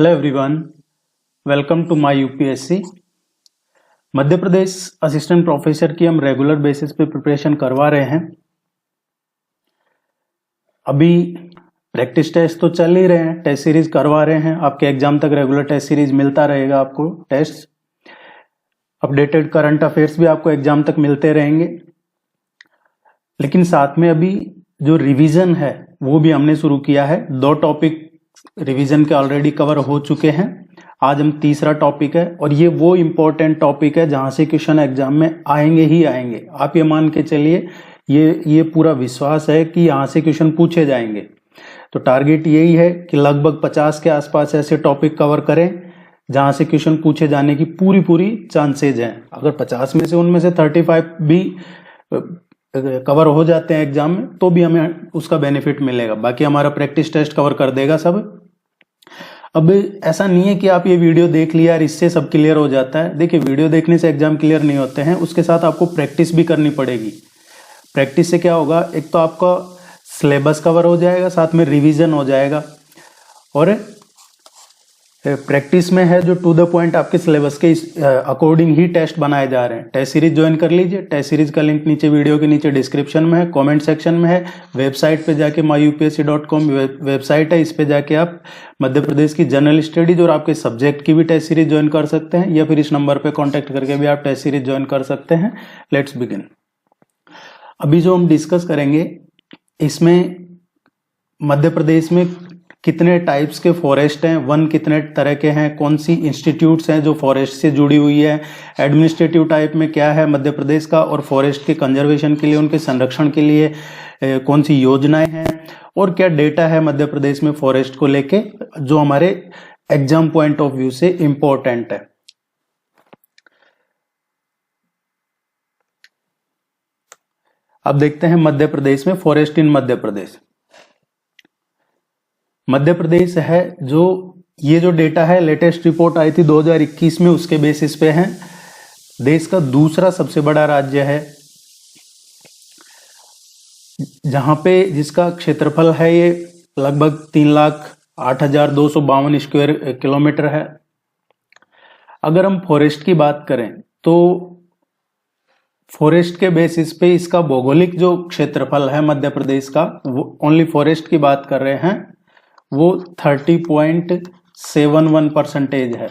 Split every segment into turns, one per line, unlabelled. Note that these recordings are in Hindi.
Hello everyone, welcome to my UPSC. Madhya Pradesh assistant professor की हम रेगुलर बेसिस पे प्रिपरेशन करवा रहे हैं। अभी प्रैक्टिस टेस्ट तो चल ही रहे हैं, टेस्ट सीरीज करवा रहे हैं। आपके एग्जाम तक रेगुलर टेस्ट सीरीज मिलता रहेगा, आपको टेस्ट अपडेटेड करंट अफेयर्स भी आपको एग्जाम तक मिलते रहेंगे। लेकिन साथ में अभी जो रिवीजन है वो भी हमने शुरू किया है। 2 टॉपिक रिवीजन के ऑलरेडी कवर हो चुके हैं। आज हम तीसरा टॉपिक है और ये वो इम्पोर्टेंट टॉपिक है जहां से क्वेश्चन एग्जाम में आएंगे ही आएंगे। आप ये मान के चलिए, ये पूरा विश्वास है कि यहाँ से क्वेश्चन पूछे जाएंगे। तो टारगेट यही है कि लगभग 50 के आसपास ऐसे टॉपिक कवर करें जहां से क्वेश्चन पूछे जाने की पूरी चांसेज हैं। अगर 50 में से उनमें से 35 भी कवर हो जाते हैं एग्जाम में तो भी हमें उसका बेनिफिट मिलेगा। बाकी हमारा प्रैक्टिस टेस्ट कवर कर देगा सब। अब ऐसा नहीं है कि आप ये वीडियो देख लिया और इससे सब क्लियर हो जाता है। देखिए, वीडियो देखने से एग्जाम क्लियर नहीं होते हैं, उसके साथ आपको प्रैक्टिस भी करनी पड़ेगी। प्रैक्टिस से क्या होगा, एक तो आपका सिलेबस कवर हो जाएगा, साथ में रिवीजन हो जाएगा। और प्रैक्टिस में है जो टू द पॉइंट आपके सिलेबस के अकॉर्डिंग ही टेस्ट बनाए जा रहे हैं। टेस्ट सीरीज ज्वाइन कर लीजिए। टेस्ट सीरीज का लिंक नीचे वीडियो के नीचे डिस्क्रिप्शन में है, कमेंट सेक्शन में है। वेबसाइट पे जाके myupsc.com वेबसाइट है, इस पे जाके आप मध्य प्रदेश की जनरल स्टडीज और आपके सब्जेक्ट की भी टेस्ट सीरीज ज्वाइन कर सकते हैं, या फिर इस नंबर पे कॉन्टेक्ट करके भी आप टेस्ट सीरीज ज्वाइन कर सकते हैं। Let's begin. अभी जो हम डिस्कस करेंगे इसमें मध्य प्रदेश में कितने टाइप्स के फॉरेस्ट हैं, वन कितने तरह के हैं, कौन सी इंस्टीट्यूट्स हैं जो फॉरेस्ट से जुड़ी हुई है, एडमिनिस्ट्रेटिव टाइप में क्या है मध्य प्रदेश का, और फॉरेस्ट के कंजर्वेशन के लिए, उनके संरक्षण के लिए कौन सी योजनाएं हैं, और क्या डेटा है मध्य प्रदेश में फॉरेस्ट को लेके जो हमारे एग्जाम पॉइंट ऑफ व्यू से इंपॉर्टेंट है। अब देखते हैं मध्य प्रदेश में फॉरेस्ट इन मध्य प्रदेश। मध्य प्रदेश है जो ये जो डेटा है, लेटेस्ट रिपोर्ट आई थी 2021 में, उसके बेसिस पे है। देश का दूसरा सबसे बड़ा राज्य है, जहां पे जिसका क्षेत्रफल है ये लगभग 3,08,252 स्क्वायर किलोमीटर है। अगर हम फॉरेस्ट की बात करें तो फॉरेस्ट के बेसिस पे इसका भौगोलिक जो क्षेत्रफल है मध्य प्रदेश का, वो ओनली फॉरेस्ट की बात कर रहे हैं, वो 30.71% है।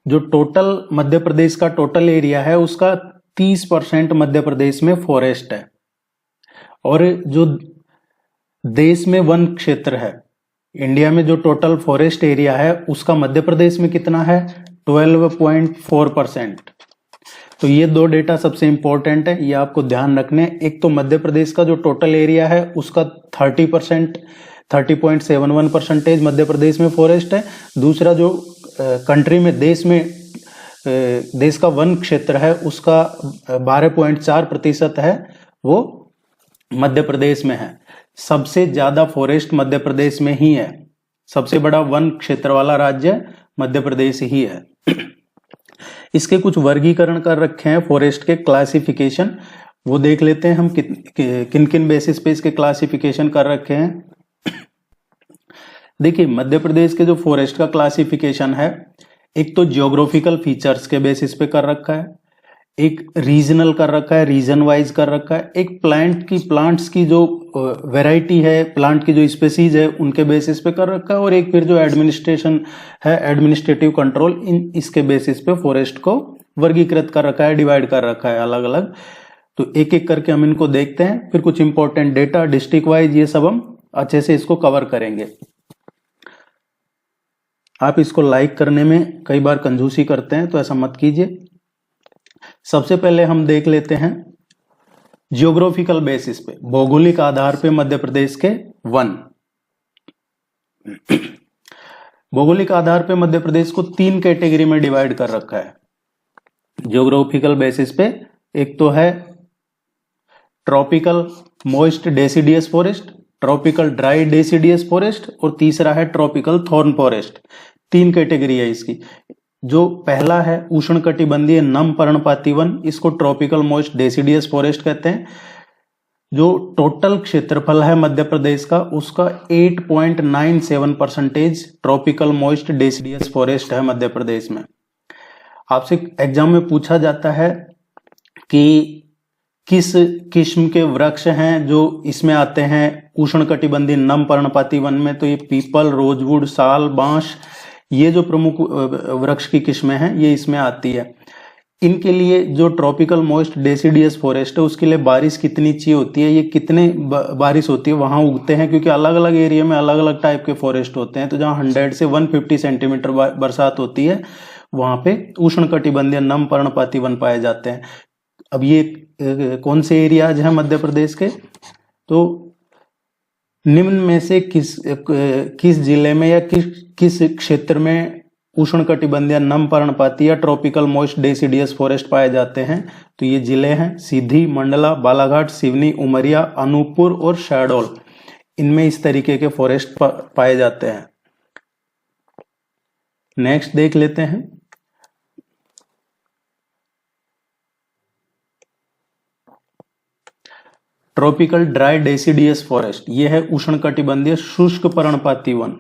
जो टोटल मध्य प्रदेश का टोटल एरिया है उसका 30% मध्य प्रदेश में फॉरेस्ट है। और जो देश में वन क्षेत्र है, इंडिया में जो टोटल फॉरेस्ट एरिया है उसका मध्य प्रदेश में कितना है, 12.4%। तो ये 2 डेटा सबसे इंपॉर्टेंट है, ये आपको ध्यान रखने। एक तो मध्य प्रदेश का जो टोटल एरिया है उसका 30.71% मध्य प्रदेश में फॉरेस्ट है। दूसरा जो कंट्री में देश का वन क्षेत्र है उसका 12.4% है, वो मध्य प्रदेश में है। सबसे ज्यादा फॉरेस्ट मध्य प्रदेश में ही है। सबसे बड़ा वन क्षेत्र वाला राज्य मध्य प्रदेश ही है। इसके कुछ वर्गीकरण कर रखे हैं, फॉरेस्ट के क्लासिफिकेशन, वो देख लेते हैं हम किन किन बेसिस पे इसके क्लासिफिकेशन कर रखे हैं। देखिए, मध्य प्रदेश के जो फॉरेस्ट का क्लासिफिकेशन है, एक तो जियोग्राफिकल फीचर्स के बेसिस पे कर रखा है, एक रीजनल कर रखा है, रीजन वाइज कर रखा है, एक प्लांट्स की जो वैरायटी है, प्लांट की जो स्पेसीज है उनके बेसिस पे कर रखा है, और एक फिर जो एडमिनिस्ट्रेशन है, एडमिनिस्ट्रेटिव कंट्रोल, इसके बेसिस पे फॉरेस्ट को वर्गीकृत कर रखा है, डिवाइड कर रखा है अलग अलग। तो एक एक करके हम इनको देखते हैं, फिर कुछ इंपॉर्टेंट डेटा डिस्ट्रिक्ट वाइज ये सब हम अच्छे से इसको कवर करेंगे। आप इसको लाइक करने में कई बार कंजूसी करते हैं, तो ऐसा मत कीजिए। सबसे पहले हम देख लेते हैं जियोग्राफिकल बेसिस पे, भौगोलिक आधार पे मध्य प्रदेश के वन। भौगोलिक आधार पे मध्य प्रदेश को 3 कैटेगरी में डिवाइड कर रखा है जियोग्राफिकल बेसिस पे। एक तो है tropical moist deciduous forest, tropical dry deciduous forest, और तीसरा है ट्रॉपिकल थॉर्न फॉरेस्ट। 3 कैटेगरी है इसकी। जो पहला है उष्णकटिबंधीय नम पर्णपाती वन, इसको ट्रॉपिकल मॉइस्ट डेसिडियस फॉरेस्ट कहते हैं। जो टोटल क्षेत्रफल है मध्य प्रदेश का, उसका 8.97% ट्रॉपिकल मॉइस्ट डेसिडियस फॉरेस्ट है मध्य प्रदेश में। आपसे एग्जाम में पूछा जाता है कि किस किस्म के वृक्ष हैं जो इसमें आते हैं उष्णकटिबंधीय नम पर्णपाती वन में, तो ये पीपल, रोजवुड, साल, बांस, ये जो प्रमुख वृक्ष की किस्में हैं ये इसमें आती है। इनके लिए जो ट्रॉपिकल मॉइस्ट डेसिडियस फॉरेस्ट है उसके लिए बारिश कितनी चाहिए होती है, ये कितने बारिश होती है वहां उगते हैं, क्योंकि अलग अलग एरिया में अलग अलग टाइप के फॉरेस्ट होते हैं। तो जहां 100 से 150 सेंटीमीटर बरसात होती है वहां पे उष्णकटिबंधीय नम पर्णपाती वन पाए जाते हैं। अब ये कौन से एरियाज हैं मध्य प्रदेश के, तो निम्न में से किस जिले में या किस क्षेत्र में उष्णकटिबंधीय नम पर्णपाती या ट्रॉपिकल मॉइस्ट डेसिडियस फॉरेस्ट पाए जाते हैं, तो ये जिले हैं सीधी, मंडला, बालाघाट, सिवनी, उमरिया, अनूपपुर और शहडोल। इनमें इस तरीके के फॉरेस्ट पाए जाते हैं। नेक्स्ट देख लेते हैं, ट्रॉपिकल ड्राई डेसिडियस फॉरेस्ट। ये है उष्णकटिबंधीय शुष्क पर्णपाती वन।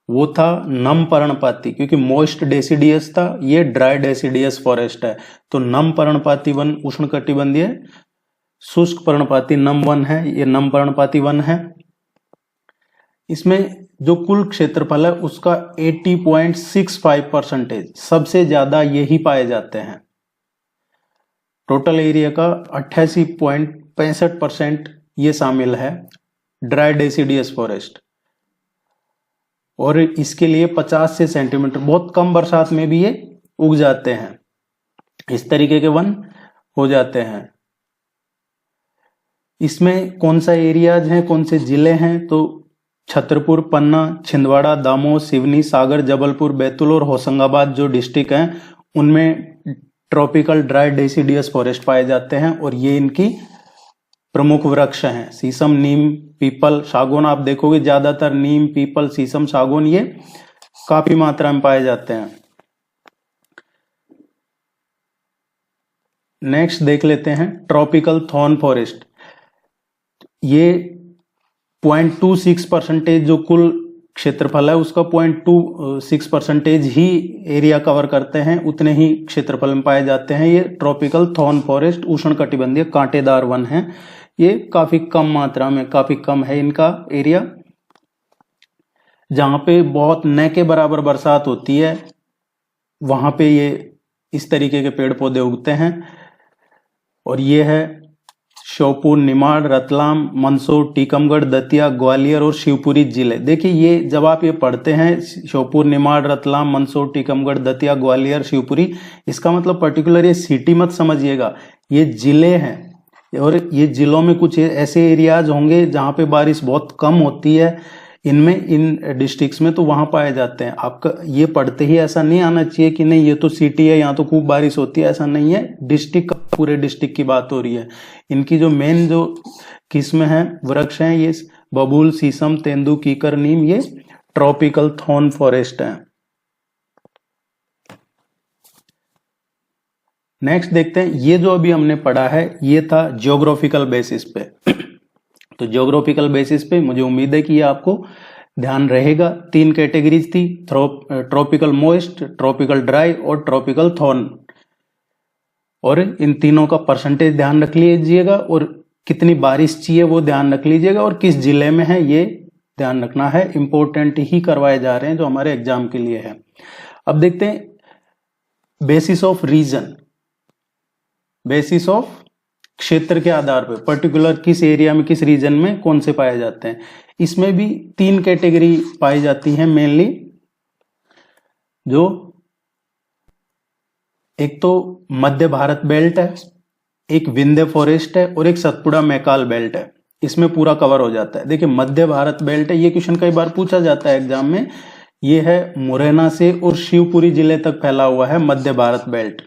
वो था नम पर्णपाती, क्योंकि मॉइस्ट डेसिडियस था, ये ड्राई डेसिडियस फॉरेस्ट है। तो नम पर्णपाती वन उष्णकटिबंधीय, शुष्क पर्णपाती नम वन है, ये नम पर्णपाती वन है। इसमें जो कुल क्षेत्रफल है उसका 80.65% सबसे ज्यादा यही पाए जाते हैं। टोटल एरिया का 88.65% ये शामिल है ड्राई डेसिडियस फॉरेस्ट। और इसके लिए 50 से सेंटीमीटर, बहुत कम बरसात में भी ये उग जाते हैं। इस तरीके के वन हो जाते हैं। इसमें कौन सा एरियाज हैं, कौन से जिले हैं, तो छतरपुर, पन्ना, छिंदवाड़ा, दामोह, सिवनी, सागर, जबलपुर, बैतूल और होशंगाबाद जो डिस्ट्रिक्ट हैं उनमें ट्रॉपिकल ड्राई डेसिडियस फॉरेस्ट पाए जाते हैं। और ये इनकी प्रमुख वृक्ष हैं। शीशम, नीम, पीपल, सागौन, आप देखोगे ज्यादातर नीम, पीपल, शीशम, सागौन ये काफी मात्रा में पाए जाते हैं। नेक्स्ट देख लेते हैं ट्रॉपिकल थॉर्न फॉरेस्ट। ये 0.26% जो कुल क्षेत्रफल है उसका 0.26% ही एरिया कवर करते हैं, उतने ही क्षेत्रफल में पाए जाते हैं। ये ट्रॉपिकल थॉर्न फॉरेस्ट उष्णकटिबंधीय कांटेदार वन है। ये काफी कम मात्रा में, काफी कम है इनका एरिया। जहां पे बहुत न के बराबर बरसात होती है वहां पे ये इस तरीके के पेड़ पौधे उगते हैं। और ये है श्योपुर, निमाड़, रतलाम, मंदसौर, टीकमगढ़, दतिया, ग्वालियर और शिवपुरी जिले। देखिए ये जब आप ये पढ़ते हैं श्योपुर, निमाड़, रतलाम, मंदसौर, टीकमगढ़, दतिया, ग्वालियर, शिवपुरी, इसका मतलब पर्टिकुलर ये सिटी मत समझिएगा, ये जिले हैं। और ये जिलों में कुछ ऐसे एरियाज होंगे जहां पे बारिश बहुत कम होती है, इनमें इन डिस्ट्रिक्ट्स में तो वहां पाए जाते हैं। आपका ये पढ़ते ही ऐसा नहीं आना चाहिए कि नहीं ये तो सिटी है, यहाँ तो खूब बारिश होती है, ऐसा नहीं है। डिस्ट्रिक्ट, पूरे डिस्ट्रिक्ट की बात हो रही है। इनकी जो मेन जो किस्म है, वृक्ष हैं, ये बबूल, शीशम, तेंदू, कीकर, नीम, ये ट्रॉपिकल थॉर्न फॉरेस्ट है। नेक्स्ट देखते हैं, ये जो अभी हमने पढ़ा है ये था ज्योग्राफिकल बेसिस पे। तो ज्योग्राफिकल बेसिस पे मुझे उम्मीद है कि ये आपको ध्यान रहेगा। 3 कैटेगरीज थी, ट्रॉपिकल मॉइस्ट, ट्रॉपिकल ड्राई और ट्रॉपिकल थॉर्न। और इन तीनों का परसेंटेज ध्यान रख लीजिएगा और कितनी बारिश चाहिए वो ध्यान रख लीजिएगा और किस जिले में है ये ध्यान रखना है। इंपॉर्टेंट ही करवाए जा रहे हैं जो हमारे एग्जाम के लिए है। अब देखते हैं basis of region, basis of क्षेत्र के आधार पर पर्टिकुलर किस एरिया में, किस रीजन में कौन से पाए जाते हैं। इसमें भी 3 कैटेगरी पाई जाती है मेनली, जो एक तो मध्य भारत बेल्ट है, एक विंध्य फॉरेस्ट है और एक सतपुड़ा मैकाल बेल्ट है। इसमें पूरा कवर हो जाता है। देखिए मध्य भारत बेल्ट है, ये क्वेश्चन कई बार पूछा जाता है एग्जाम में। ये है मुरैना से और शिवपुरी जिले तक फैला हुआ है मध्य भारत बेल्ट,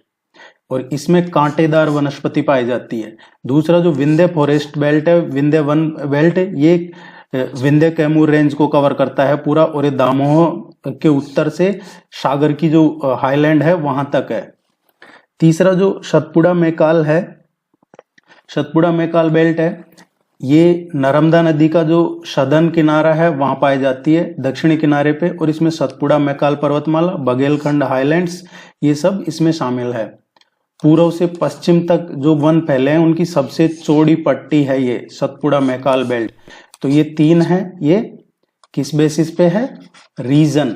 और इसमें कांटेदार वनस्पति पाई जाती है। दूसरा जो विंध्य फॉरेस्ट बेल्ट है, विंध्य वन बेल्ट, ये विंध्य कैमूर रेंज को कवर करता है पूरा, और ये दामोह के उत्तर से सागर की जो हाईलैंड है वहां तक है। तीसरा जो सतपुड़ा मैकाल है, सतपुड़ा मैकाल बेल्ट है, ये नर्मदा नदी का जो सदर्न किनारा है वहां पाई जाती है, दक्षिणी किनारे पे, और इसमें सतपुड़ा मैकाल पर्वतमाला, बघेलखंड हाईलैंड्स, ये सब इसमें शामिल है। पूर्व से पश्चिम तक जो वन फैले हैं उनकी सबसे चौड़ी पट्टी है ये सतपुड़ा मैकाल बेल्ट। तो ये 3 है, ये किस बेसिस पे है? रीजन,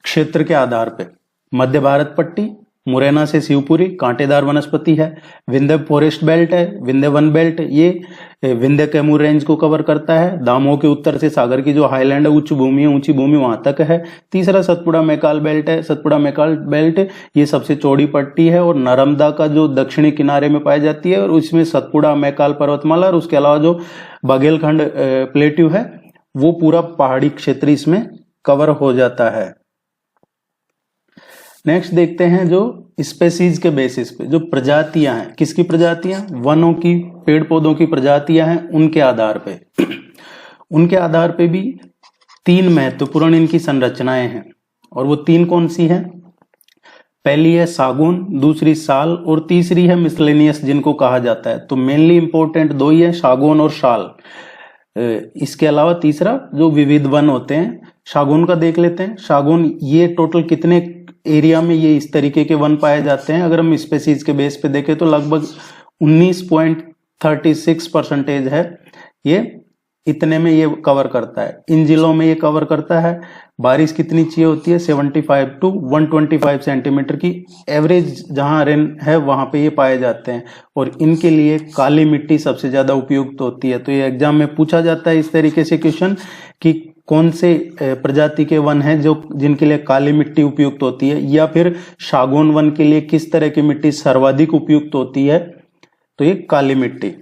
क्षेत्र के आधार पे। मध्य भारत पट्टी, मुरैना से शिवपुरी, कांटेदार वनस्पति है। विंध्य फॉरेस्ट बेल्ट है, विंध्य वन बेल्ट, ये विंध्य कैमूर रेंज को कवर करता है। दामोह के उत्तर से सागर की जो हाईलैंड है, उच्च भूमि है, ऊंची भूमि वहां तक है। तीसरा सतपुड़ा मैकाल बेल्ट है। सतपुड़ा मैकाल बेल्ट ये सबसे चौड़ी पट्टी है और नर्मदा का जो दक्षिणी किनारे में पाई जाती है, और उसमें सतपुड़ा मैकाल पर्वतमाला और उसके अलावा जो बघेलखंड प्लेट्यू है वो पूरा पहाड़ी क्षेत्र इसमें कवर हो जाता है। नेक्स्ट देखते हैं जो स्पेसीज के बेसिस पे जो प्रजातियां हैं, किसकी प्रजातियां? वनों की, पेड़ पौधों की प्रजातियां हैं, उनके आधार पे उनके आधार पे भी 3 महत्वपूर्ण इनकी संरचनाएं हैं। और वो 3 कौन सी हैं? पहली है सागौन, दूसरी साल, और तीसरी है मिसलेनियस जिनको कहा जाता है। तो मेनली इंपॉर्टेंट 2 ही है, सागौन और साल। इसके अलावा तीसरा जो विविध वन होते हैं, सागौन का देख लेते हैं। सागौन ये टोटल कितने एरिया में ये इस तरीके के वन पाए जाते हैं? अगर हम स्पेसीज के बेस पे देखें तो लगभग 19.36% है, ये इतने में ये कवर करता है, इन जिलों में ये कवर करता है। बारिश कितनी चाहिए होती है? 75 to 125 सेंटीमीटर की एवरेज जहां रेन है वहां पे ये पाए जाते हैं। और इनके लिए काली मिट्टी सबसे ज्यादा उपयुक्त होती है। तो ये एग्जाम में पूछा जाता है इस तरीके से क्वेश्चन कि कौन से प्रजाति के वन हैं जो जिनके लिए काली मिट्टी उपयुक्त होती है, या फिर सागौन वन के लिए किस तरह की मिट्टी सर्वाधिक उपयुक्त होती है? तो ये काली मिट्टी।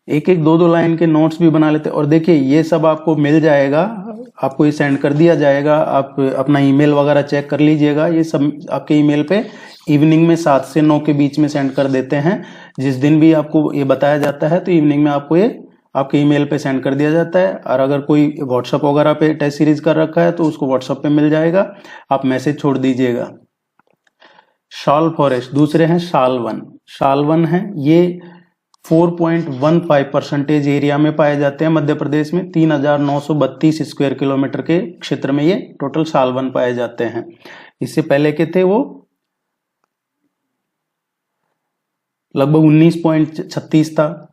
एक एक 2-2 लाइन के नोट्स भी बना लेते हैं। और देखिए ये सब आपको मिल जाएगा, आपको ये सेंड कर दिया जाएगा, आप अपना ईमेल वगैरह चेक कर लीजिएगा। ये सब आपके ईमेल पे इवनिंग में 7 से 9 के बीच में सेंड कर देते हैं। जिस दिन भी आपको ये बताया जाता है तो इवनिंग में आपको ये आपके ईमेल पे सेंड कर दिया जाता है। और अगर कोई व्हाट्सएप वगैरह पे टेस्ट सीरीज कर रखा है तो उसको व्हाट्सएप पे मिल जाएगा, आप मैसेज छोड़ दीजिएगा। शाल फॉरेस्ट दूसरे हैं शाल वन। शाल वन है ये 4.15% एरिया में पाए जाते हैं मध्य प्रदेश में। 3932 स्क्वायर किलोमीटर के क्षेत्र में ये टोटल शाल वन पाए जाते हैं। इससे पहले के थे वो लगभग 19.36 था।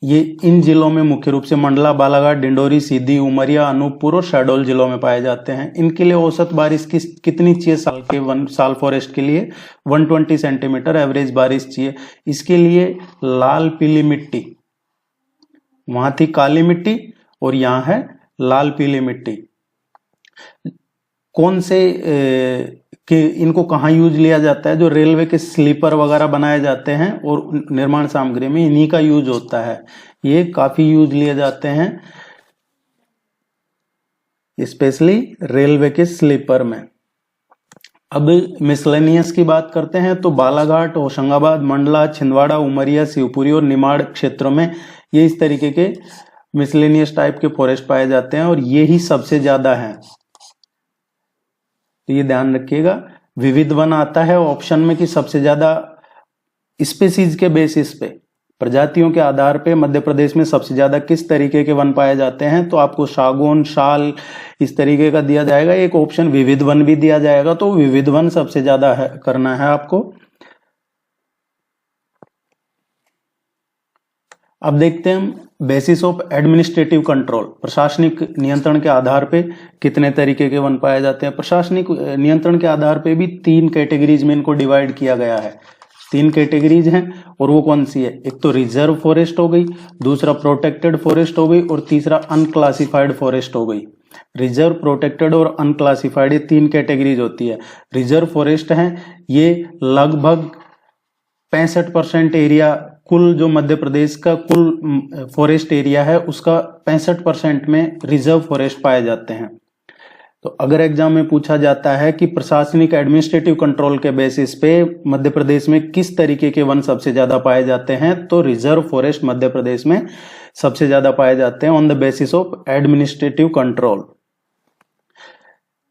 ये इन जिलों में मुख्य रूप से मंडला, बालाघाट, डिंडोरी, सीधी, उमरिया, अनूपपुर और शहडोल जिलों में पाए जाते हैं। इनके लिए औसत बारिश कितनी चाहिए साल फॉरेस्ट के लिए? 120 सेंटीमीटर एवरेज बारिश चाहिए। इसके लिए लाल पीली मिट्टी, वहां थी काली मिट्टी और यहाँ है लाल पीली मिट्टी। कौन से कि इनको कहाँ यूज लिया जाता है? जो रेलवे के स्लीपर वगैरह बनाए जाते हैं और निर्माण सामग्री में इन्हीं का यूज होता है। ये काफी यूज लिए जाते हैं स्पेशली रेलवे के स्लीपर में। अब मिसलेनियस की बात करते हैं तो बालाघाट, होशंगाबाद, मंडला, छिंदवाड़ा, उमरिया, शिवपुरी और निमाड़ क्षेत्रों में ये इस तरीके के मिसलेनियस टाइप के फॉरेस्ट पाए जाते हैं और ये ही सबसे ज्यादा है। तो ये ध्यान रखिएगा। विविध वन आता है ऑप्शन में कि सबसे ज्यादा स्पीसीज के बेसिस पे, प्रजातियों के आधार पे मध्य प्रदेश में सबसे ज्यादा किस तरीके के वन पाए जाते हैं, तो आपको सागौन, शाल इस तरीके का दिया जाएगा। एक ऑप्शन विविध वन भी दिया जाएगा, तो विविध वन सबसे ज्यादा है करना है आपको। अब देखते हैं हम बेसिस ऑफ एडमिनिस्ट्रेटिव कंट्रोल, प्रशासनिक नियंत्रण के आधार पे कितने तरीके के वन पाए जाते हैं। प्रशासनिक नियंत्रण के आधार पे भी 3 कैटेगरीज में इनको डिवाइड किया गया है। 3 कैटेगरीज हैं और वो कौन सी है? एक तो रिजर्व फॉरेस्ट हो गई, दूसरा प्रोटेक्टेड फॉरेस्ट हो गई और तीसरा अनक्लासिफाइड फॉरेस्ट हो गई। रिजर्व, प्रोटेक्टेड और अनक्लासिफाइड, ये 3 कैटेगरीज होती है। रिजर्व फॉरेस्ट है ये लगभग 65% एरिया, कुल जो मध्य प्रदेश का कुल फॉरेस्ट एरिया है उसका 65% में रिजर्व फॉरेस्ट पाए जाते हैं। तो अगर एग्जाम में पूछा जाता है कि प्रशासनिक एडमिनिस्ट्रेटिव कंट्रोल के बेसिस पे मध्य प्रदेश में किस तरीके के वन सबसे ज्यादा पाए जाते हैं, तो रिजर्व फॉरेस्ट मध्य प्रदेश में सबसे ज्यादा पाए जाते हैं on the basis of administrative control.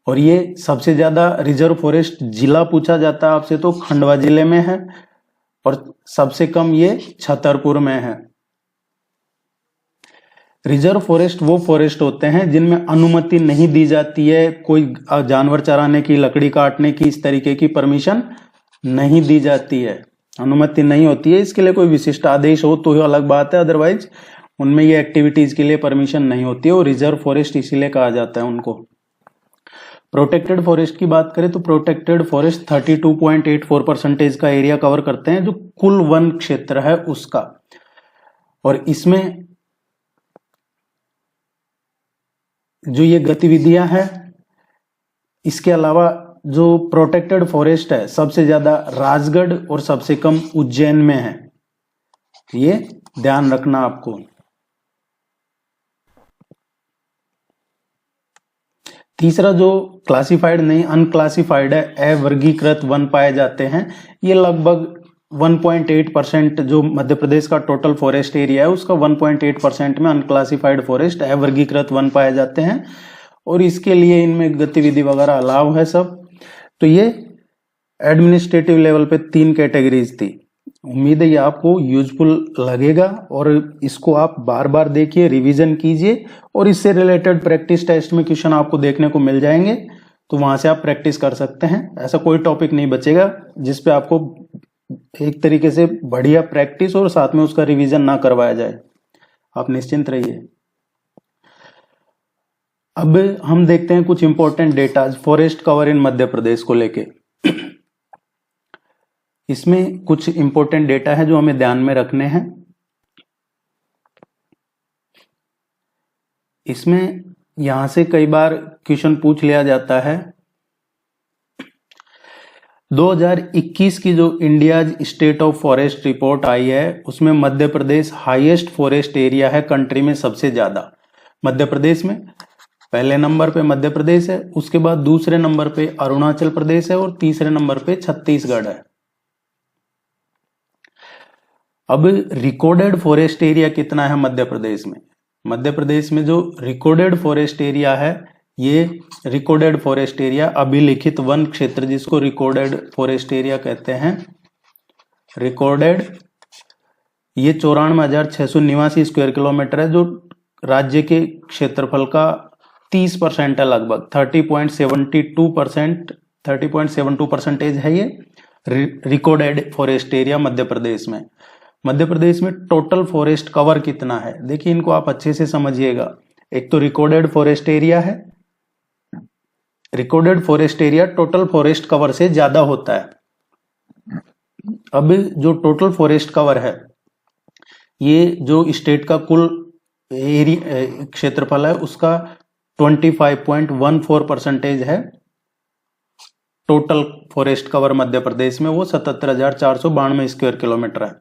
और ये सबसे ज्यादा रिजर्व फॉरेस्ट जिला पूछा जाता है आपसे तो खंडवा जिले में है। और सबसे कम ये छतरपुर में है। रिजर्व फॉरेस्ट वो फॉरेस्ट होते हैं जिनमें अनुमति नहीं दी जाती है, कोई जानवर चराने की, लकड़ी काटने की, इस तरीके की परमिशन नहीं दी जाती है, अनुमति नहीं होती है। इसके लिए कोई विशिष्ट आदेश हो तो ही अलग बात है, अदरवाइज उनमें ये एक्टिविटीज के लिए परमिशन नहीं होती है, और रिजर्व फॉरेस्ट इसीलिए कहा जाता है उनको। प्रोटेक्टेड फॉरेस्ट की बात करें तो प्रोटेक्टेड फॉरेस्ट 32.84% का एरिया कवर करते हैं, जो कुल वन क्षेत्र है उसका। और इसमें जो ये गतिविधियां हैं, इसके अलावा जो प्रोटेक्टेड फॉरेस्ट है सबसे ज्यादा राजगढ़ और सबसे कम उज्जैन में है, ये ध्यान रखना आपको। तीसरा जो क्लासिफाइड नहीं अनक्लासिफाइड है, अवर्गीकृत वन पाए जाते हैं, ये लगभग 1.8% जो मध्य प्रदेश का टोटल फॉरेस्ट एरिया है उसका 1.8% में अनक्लासिफाइड फॉरेस्ट अवर्गीकृत वन पाए जाते हैं, और इसके लिए इनमें गतिविधि वगैरह अलाव है सब। तो ये एडमिनिस्ट्रेटिव लेवल पे 3 कैटेगरीज थी। उम्मीद है ये आपको यूजफुल लगेगा, और इसको आप बार बार देखिए, रिवीजन कीजिए, और इससे रिलेटेड प्रैक्टिस टेस्ट में क्वेश्चन आपको देखने को मिल जाएंगे, तो वहां से आप प्रैक्टिस कर सकते हैं। ऐसा कोई टॉपिक नहीं बचेगा जिसपे आपको एक तरीके से बढ़िया प्रैक्टिस और साथ में उसका रिवीजन ना करवाया जाए, आप निश्चिंत रहिए। अब हम देखते हैं कुछ important data forest cover in Madhya Pradesh को लेके। इसमें कुछ इंपॉर्टेंट डेटा है जो हमें ध्यान में रखने हैं। इसमें यहां से कई बार क्वेश्चन पूछ लिया जाता है। 2021 की जो India's state of forest report आई है उसमें Madhya Pradesh highest forest area है कंट्री में, सबसे ज्यादा मध्य प्रदेश में। पहले नंबर पे मध्य प्रदेश है, उसके बाद दूसरे नंबर पे अरुणाचल प्रदेश है, और तीसरे नंबर पे छत्तीसगढ़ है। अब रिकॉर्डेड फॉरेस्ट एरिया कितना है मध्य प्रदेश में? मध्य प्रदेश में जो रिकॉर्डेड फॉरेस्ट एरिया है, ये रिकॉर्डेड फॉरेस्ट एरिया अभिलिखित वन क्षेत्र, जिसको रिकॉर्डेड फॉरेस्ट एरिया कहते हैं, रिकॉर्डेड, ये 94,689 स्क्वायर किलोमीटर है, जो राज्य के क्षेत्रफल का 30% है, लगभग 30.72% है ये रिकॉर्डेड फॉरेस्ट एरिया मध्य प्रदेश में। मध्य प्रदेश में टोटल फॉरेस्ट कवर कितना है, देखिए इनको आप अच्छे से समझिएगा। एक तो रिकॉर्डेड फॉरेस्ट एरिया है, recorded forest area total forest cover से ज्यादा होता है। अब जो टोटल फॉरेस्ट कवर है, ये जो स्टेट का कुल एरिया क्षेत्रफल है उसका 25.14% है। टोटल फॉरेस्ट कवर मध्य प्रदेश में वो 77,492 स्क्वायर किलोमीटर है।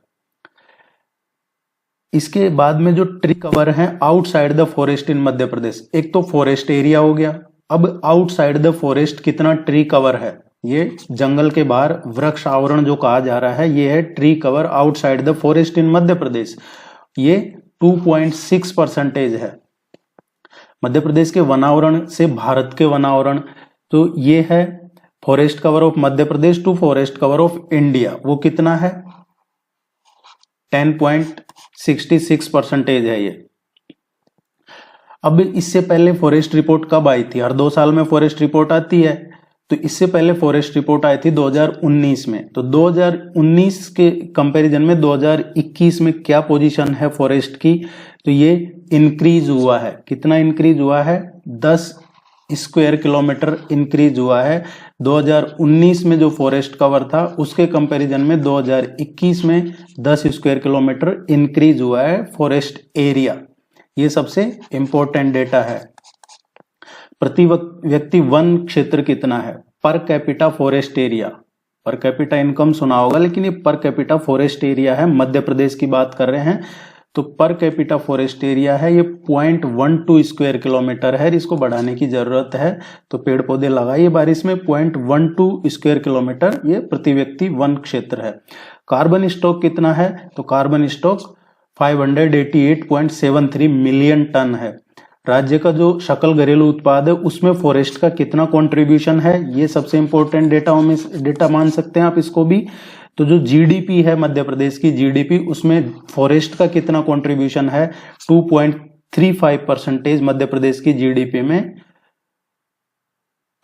इसके बाद में जो ट्री कवर है outside the forest in Madhya प्रदेश, एक तो फॉरेस्ट एरिया हो गया, अब आउटसाइड द फॉरेस्ट कितना ट्री कवर है, ये जंगल के बाहर वृक्ष आवरण जो कहा जा रहा है, ये है tree cover outside the forest in Madhya Pradesh, ये 2.6% है। मध्य प्रदेश के वनावरण से भारत के वनावरण, तो ये है forest cover of Madhya Pradesh to forest cover of India, वो कितना है 10.66% है ये। अब इससे पहले फॉरेस्ट रिपोर्ट कब आई थी? हर 2 साल में फॉरेस्ट रिपोर्ट आती है, तो इससे पहले फॉरेस्ट रिपोर्ट आई थी 2019 में। तो 2019 के कंपैरिजन में 2021 में क्या पोजीशन है फॉरेस्ट की, तो ये इंक्रीज हुआ है। कितना इंक्रीज हुआ है? 10 स्क्वायर किलोमीटर इंक्रीज हुआ है। 2019 में जो फॉरेस्ट कवर था उसके कंपैरिजन में 2021 में 10 स्क्वायर किलोमीटर इंक्रीज हुआ है फॉरेस्ट एरिया। ये सबसे इंपॉर्टेंट डेटा है। प्रति व्यक्ति वन क्षेत्र कितना है? Per capita forest area, per capita income सुना होगा, लेकिन ये पर कैपिटा फॉरेस्ट एरिया है। मध्य प्रदेश की बात कर रहे हैं तो पर कैपिटा फॉरेस्ट एरिया है ये 0.12 स्क्वायर किलोमीटर है। इसको बढ़ाने की जरूरत है, तो पेड़ पौधे लगाइए बारिश में। 0.12 स्क्वायर किलोमीटर ये प्रति व्यक्ति वन क्षेत्र है। कार्बन स्टॉक कितना है? तो कार्बन स्टॉक 588.73 मिलियन टन है। राज्य का जो सकल घरेलू उत्पाद है उसमें फॉरेस्ट का कितना कंट्रीब्यूशन है, ये सबसे इंपॉर्टेंट डेटा मान सकते हैं आप इसको भी। तो जो जीडीपी है मध्य प्रदेश की जीडीपी, उसमें फॉरेस्ट का कितना कंट्रीब्यूशन है? 2.35% मध्य प्रदेश की जीडीपी में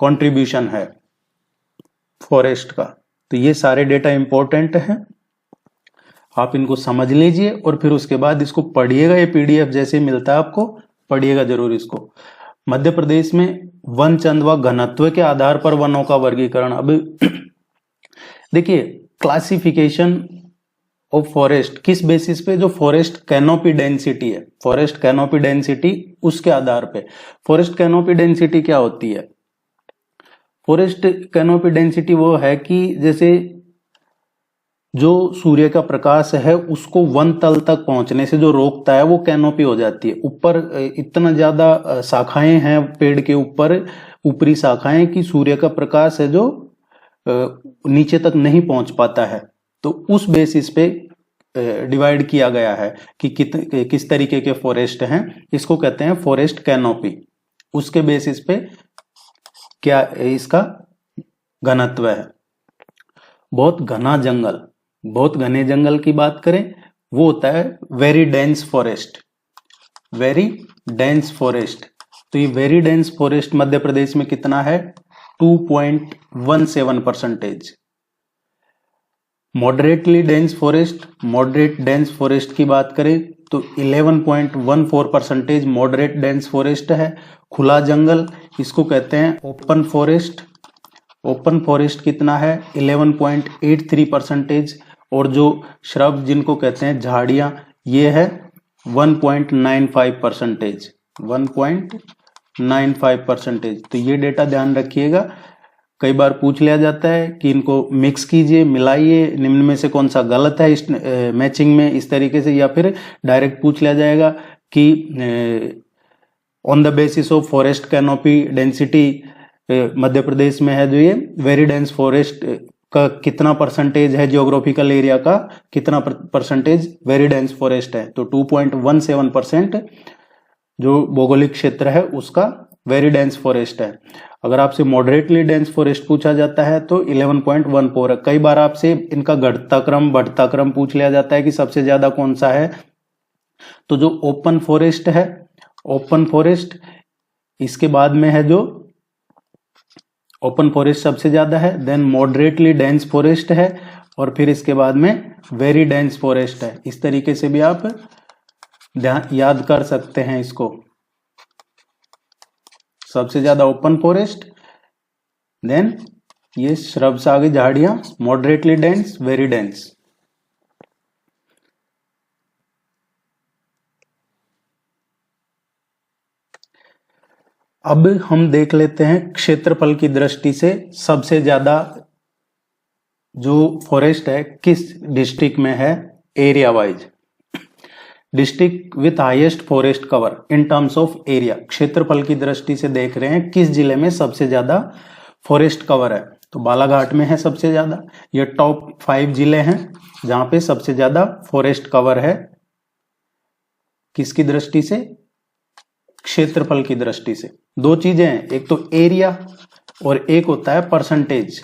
कंट्रीब्यूशन है फॉरेस्ट का। तो ये सारे डेटा इंपॉर्टेंट हैं, आप इनको समझ लीजिए और फिर उसके बाद इसको पढ़िएगा। ये पीडीएफ जैसे मिलता है आपको, पढ़िएगा जरूर इसको। मध्य प्रदेश में वन चंद व घनत्व के आधार पर वनों का वर्गीकरण। अब देखिए, क्लासिफिकेशन ऑफ फॉरेस्ट किस बेसिस पे? जो फॉरेस्ट कैनोपी डेंसिटी है, फॉरेस्ट कैनोपी डेंसिटी, उसके आधार पे। फॉरेस्ट कैनोपी डेंसिटी क्या होती है? फॉरेस्ट कैनोपी डेंसिटी वो है कि जैसे जो सूर्य का प्रकाश है उसको वन तल तक पहुंचने से जो रोकता है वो कैनोपी हो जाती है। ऊपर इतना ज्यादा शाखाएं हैं पेड़ के ऊपर, ऊपरी शाखाएं, कि सूर्य का प्रकाश है जो नीचे तक नहीं पहुंच पाता है। तो उस बेसिस पे डिवाइड किया गया है कि किस तरीके के फॉरेस्ट हैं, इसको कहते हैं फॉरेस्ट कैनोपी। उसके बेसिस पे क्या इसका घनत्व है। बहुत घना जंगल, बहुत घने जंगल की बात करें, वो होता है very dense forest, very dense forest. तो ये वेरी डेंस फॉरेस्ट मध्य प्रदेश में कितना है? 2.17%। Moderately dense forest, moderate dense forest की बात करें तो 11.14% मॉडरेट डेंस फॉरेस्ट है। खुला जंगल, इसको कहते हैं ओपन फॉरेस्ट। ओपन फॉरेस्ट कितना है? 11.83%। और जो श्रब जिनको कहते हैं झाड़ियां, ये है 1.95%, 1.95%। तो ये डेटा ध्यान रखिएगा। कई बार पूछ लिया जाता है कि इनको मिक्स कीजिए, मिलाइए, निम्न में से कौन सा गलत है इस मैचिंग में, इस तरीके से। या फिर डायरेक्ट पूछ लिया जाएगा कि on the basis of forest canopy density Madhya Pradesh में है जो ये वेरी डेंस फॉरेस्ट का कितना परसेंटेज है, जियोग्राफिकल एरिया का कितना परसेंटेज वेरी डेंस फॉरेस्ट है। तो 2.17% जो भौगोलिक क्षेत्र है उसका वेरी डेंस फॉरेस्ट है। अगर आपसे मॉडरेटली डेंस फॉरेस्ट पूछा जाता है तो 11.14 है। कई बार आपसे इनका घटता क्रम बढ़ता क्रम पूछ लिया जाता है कि सबसे ज्यादा कौन सा है। तो जो ओपन फॉरेस्ट है, ओपन फॉरेस्ट, इसके बाद में है जो ओपन फॉरेस्ट सबसे ज्यादा है, देन मॉडरेटली डेंस फॉरेस्ट है, और फिर इसके बाद में वेरी डेंस फॉरेस्ट है। इस तरीके से भी आप याद कर सकते हैं इसको। सबसे ज्यादा ओपन फॉरेस्ट, देन ये श्रब्स आगे झाड़ियां, मॉडरेटली डेंस, वेरी डेंस। अब हम देख लेते हैं क्षेत्रफल की दृष्टि से सबसे ज्यादा जो फॉरेस्ट है किस डिस्ट्रिक्ट में है area wise. District with highest forest cover in terms of area, क्षेत्रफल की दृष्टि से देख रहे हैं किस जिले में सबसे ज्यादा फॉरेस्ट कवर है। तो बालाघाट में है सबसे ज्यादा। ये टॉप 5 जिले हैं जहां पे सबसे ज्यादा फॉरेस्ट कवर है। किसकी दृष्टि से? क्षेत्रफल की दृष्टि से। दो चीजें हैं, एक तो एरिया और एक होता है परसेंटेज,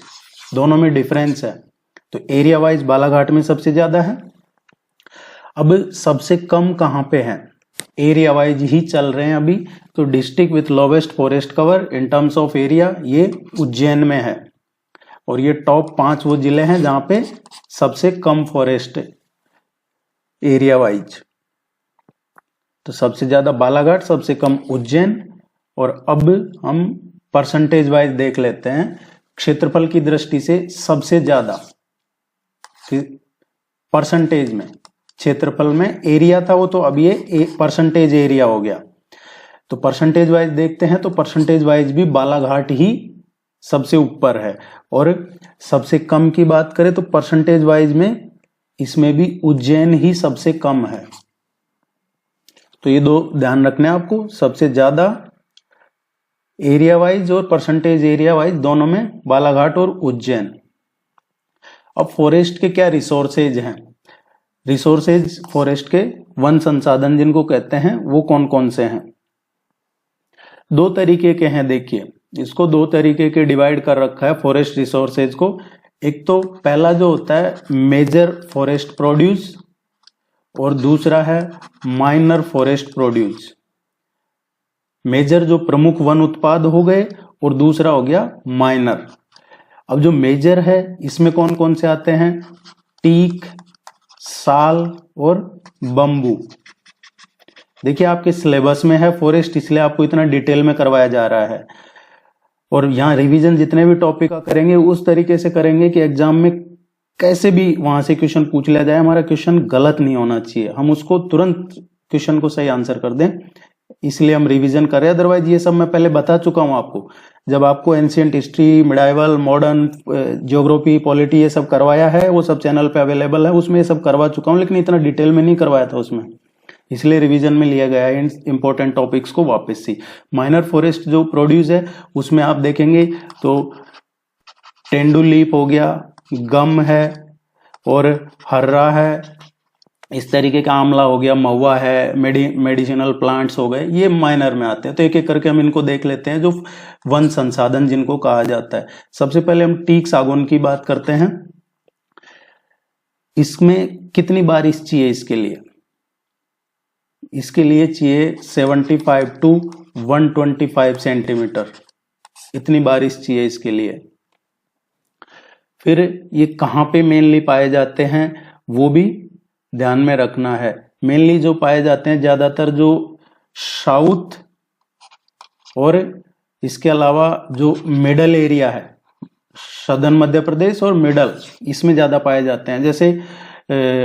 दोनों में डिफरेंस है। तो एरिया वाइज बालाघाट में सबसे ज्यादा है। अब सबसे कम कहां पे है? एरिया वाइज ही चल रहे हैं अभी। तो district with lowest forest cover in terms of area ये उज्जैन में है, और ये टॉप 5 वो जिले हैं जहां पे सबसे कम फॉरेस्ट एरिया वाइज। तो सबसे ज्यादा बालाघाट, सबसे कम उज्जैन। और अब हम परसेंटेज वाइज देख लेते हैं। क्षेत्रफल की दृष्टि से सबसे ज्यादा परसेंटेज में, क्षेत्रफल में एरिया था वो, तो अब ये परसेंटेज एरिया हो गया। तो परसेंटेज वाइज देखते हैं तो परसेंटेज वाइज भी बालाघाट ही सबसे ऊपर है। और सबसे कम की बात करें तो परसेंटेज वाइज में इसमें भी उज्जैन ही सबसे कम है। तो ये दो ध्यान रखना है आपको, सबसे ज्यादा एरिया वाइज और परसेंटेज एरिया वाइज दोनों में बालाघाट और उज्जैन। अब फॉरेस्ट के क्या रिसोर्सेज हैं? रिसोर्सेज फॉरेस्ट के वन संसाधन जिनको कहते हैं वो कौन कौन से हैं? 2 तरीके के हैं। देखिए, इसको 2 तरीके के डिवाइड कर रखा है फॉरेस्ट रिसोर्सेज को। एक तो पहला जो होता है मेजर फॉरेस्ट प्रोड्यूस और दूसरा है माइनर फॉरेस्ट प्रोड्यूस। मेजर जो प्रमुख वन उत्पाद हो गए और दूसरा हो गया माइनर। अब जो मेजर है इसमें कौन कौन से आते हैं, टीक, साल और बंबू। देखिए आपके सिलेबस में है फॉरेस्ट, इसलिए आपको इतना डिटेल में करवाया जा रहा है। और यहाँ रिवीजन जितने भी टॉपिक का करेंगे उस तरीके से करेंगे कि एग्जाम में कैसे भी वहां से क्वेश्चन पूछ लिया जाए, हमारा क्वेश्चन गलत नहीं होना चाहिए, हम उसको तुरंत क्वेश्चन को सही आंसर कर दें, इसलिए हम रिवीजन कर रहे हैं। अदरवाइज ये सब मैं पहले बता चुका हूं आपको, जब आपको ancient history, medieval, modern, geography, polity ये सब करवाया है, वो सब चैनल पे अवेलेबल है, उसमें ये सब करवा चुका हूं, लेकिन इतना डिटेल में नहीं करवाया था उसमें, इसलिए रिवीजन में लिया गया है इंपॉर्टेंट टॉपिक्स को वापस से। माइनर फॉरेस्ट जो प्रोड्यूस है उसमें आप देखेंगे तो टेंडुलीप हो गया, गम है और हर्रा है, इस तरीके का आंवला हो गया, महुआ है, मेडिसिनल प्लांट्स हो गए, ये माइनर में आते हैं। तो एक एक करके हम इनको देख लेते हैं, जो वन संसाधन जिनको कहा जाता है। सबसे पहले हम टीक सागौन की बात करते हैं। इसमें कितनी बारिश चाहिए इसके लिए? इसके लिए चाहिए 75 टू 125 सेंटीमीटर, इतनी बारिश चाहिए इसके लिए। फिर ये कहाँ पे मेनली पाए जाते हैं वो भी ध्यान में रखना है। मेनली जो पाए जाते हैं ज्यादातर जो साउथ और इसके अलावा जो मिडल एरिया है, सदर्न मध्य प्रदेश और मिडल, इसमें ज्यादा पाए जाते हैं। जैसे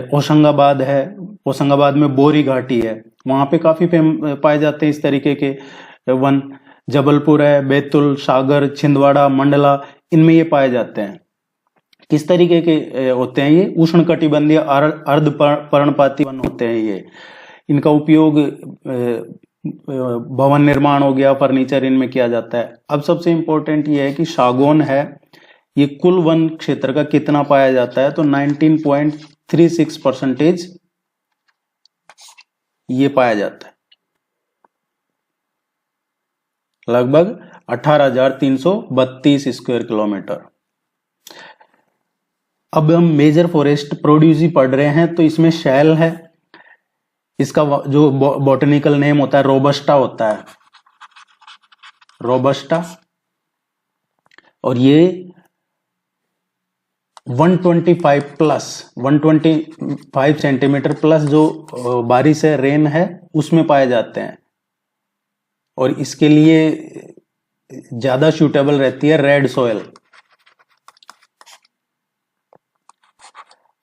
होशंगाबाद है, होशंगाबाद में बोरी घाटी है, वहां पे काफी पाए जाते हैं इस तरीके के वन। जबलपुर है, बैतूल, सागर, छिंदवाड़ा, मंडला, इनमें ये पाए जाते हैं। किस तरीके के होते हैं ये? उष्ण कटिबंधीय अर्ध पर्णपाती वन होते हैं ये। इनका उपयोग भवन निर्माण हो गया, फर्नीचर, इनमें किया जाता है। अब सबसे इंपॉर्टेंट ये है कि सागौन है, ये कुल वन क्षेत्र का कितना पाया जाता है? तो 19.36% ये पाया जाता है, लगभग 18,332 स्क्वायर किलोमीटर। अब हम मेजर फॉरेस्ट प्रोड्यूस ही पढ़ रहे हैं, तो इसमें शैल है, इसका जो बॉटनिकल नेम होता है रोबस्टा होता है, रोबस्टा। और ये 125 सेंटीमीटर प्लस जो बारिश है, रेन है, उसमें पाए जाते हैं। और इसके लिए ज्यादा सूटेबल रहती है रेड सॉइल।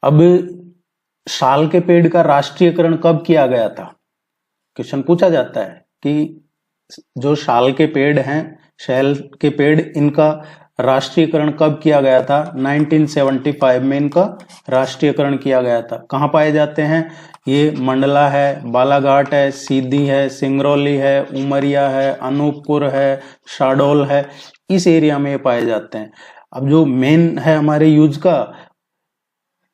अब साल के पेड़ का राष्ट्रीयकरण कब किया गया था? क्वेश्चन पूछा जाता है कि जो साल के पेड़ हैं, शैल के पेड़, इनका राष्ट्रीयकरण कब किया गया था? 1975 में इनका राष्ट्रीयकरण किया गया था। कहाँ पाए जाते हैं ये? मंडला है, बालाघाट है, सीधी है, सिंगरौली है, उमरिया है, अनूपपुर है, शाहडोल है, इस एरिया में ये पाए जाते हैं। अब जो मेन है हमारे यूज का,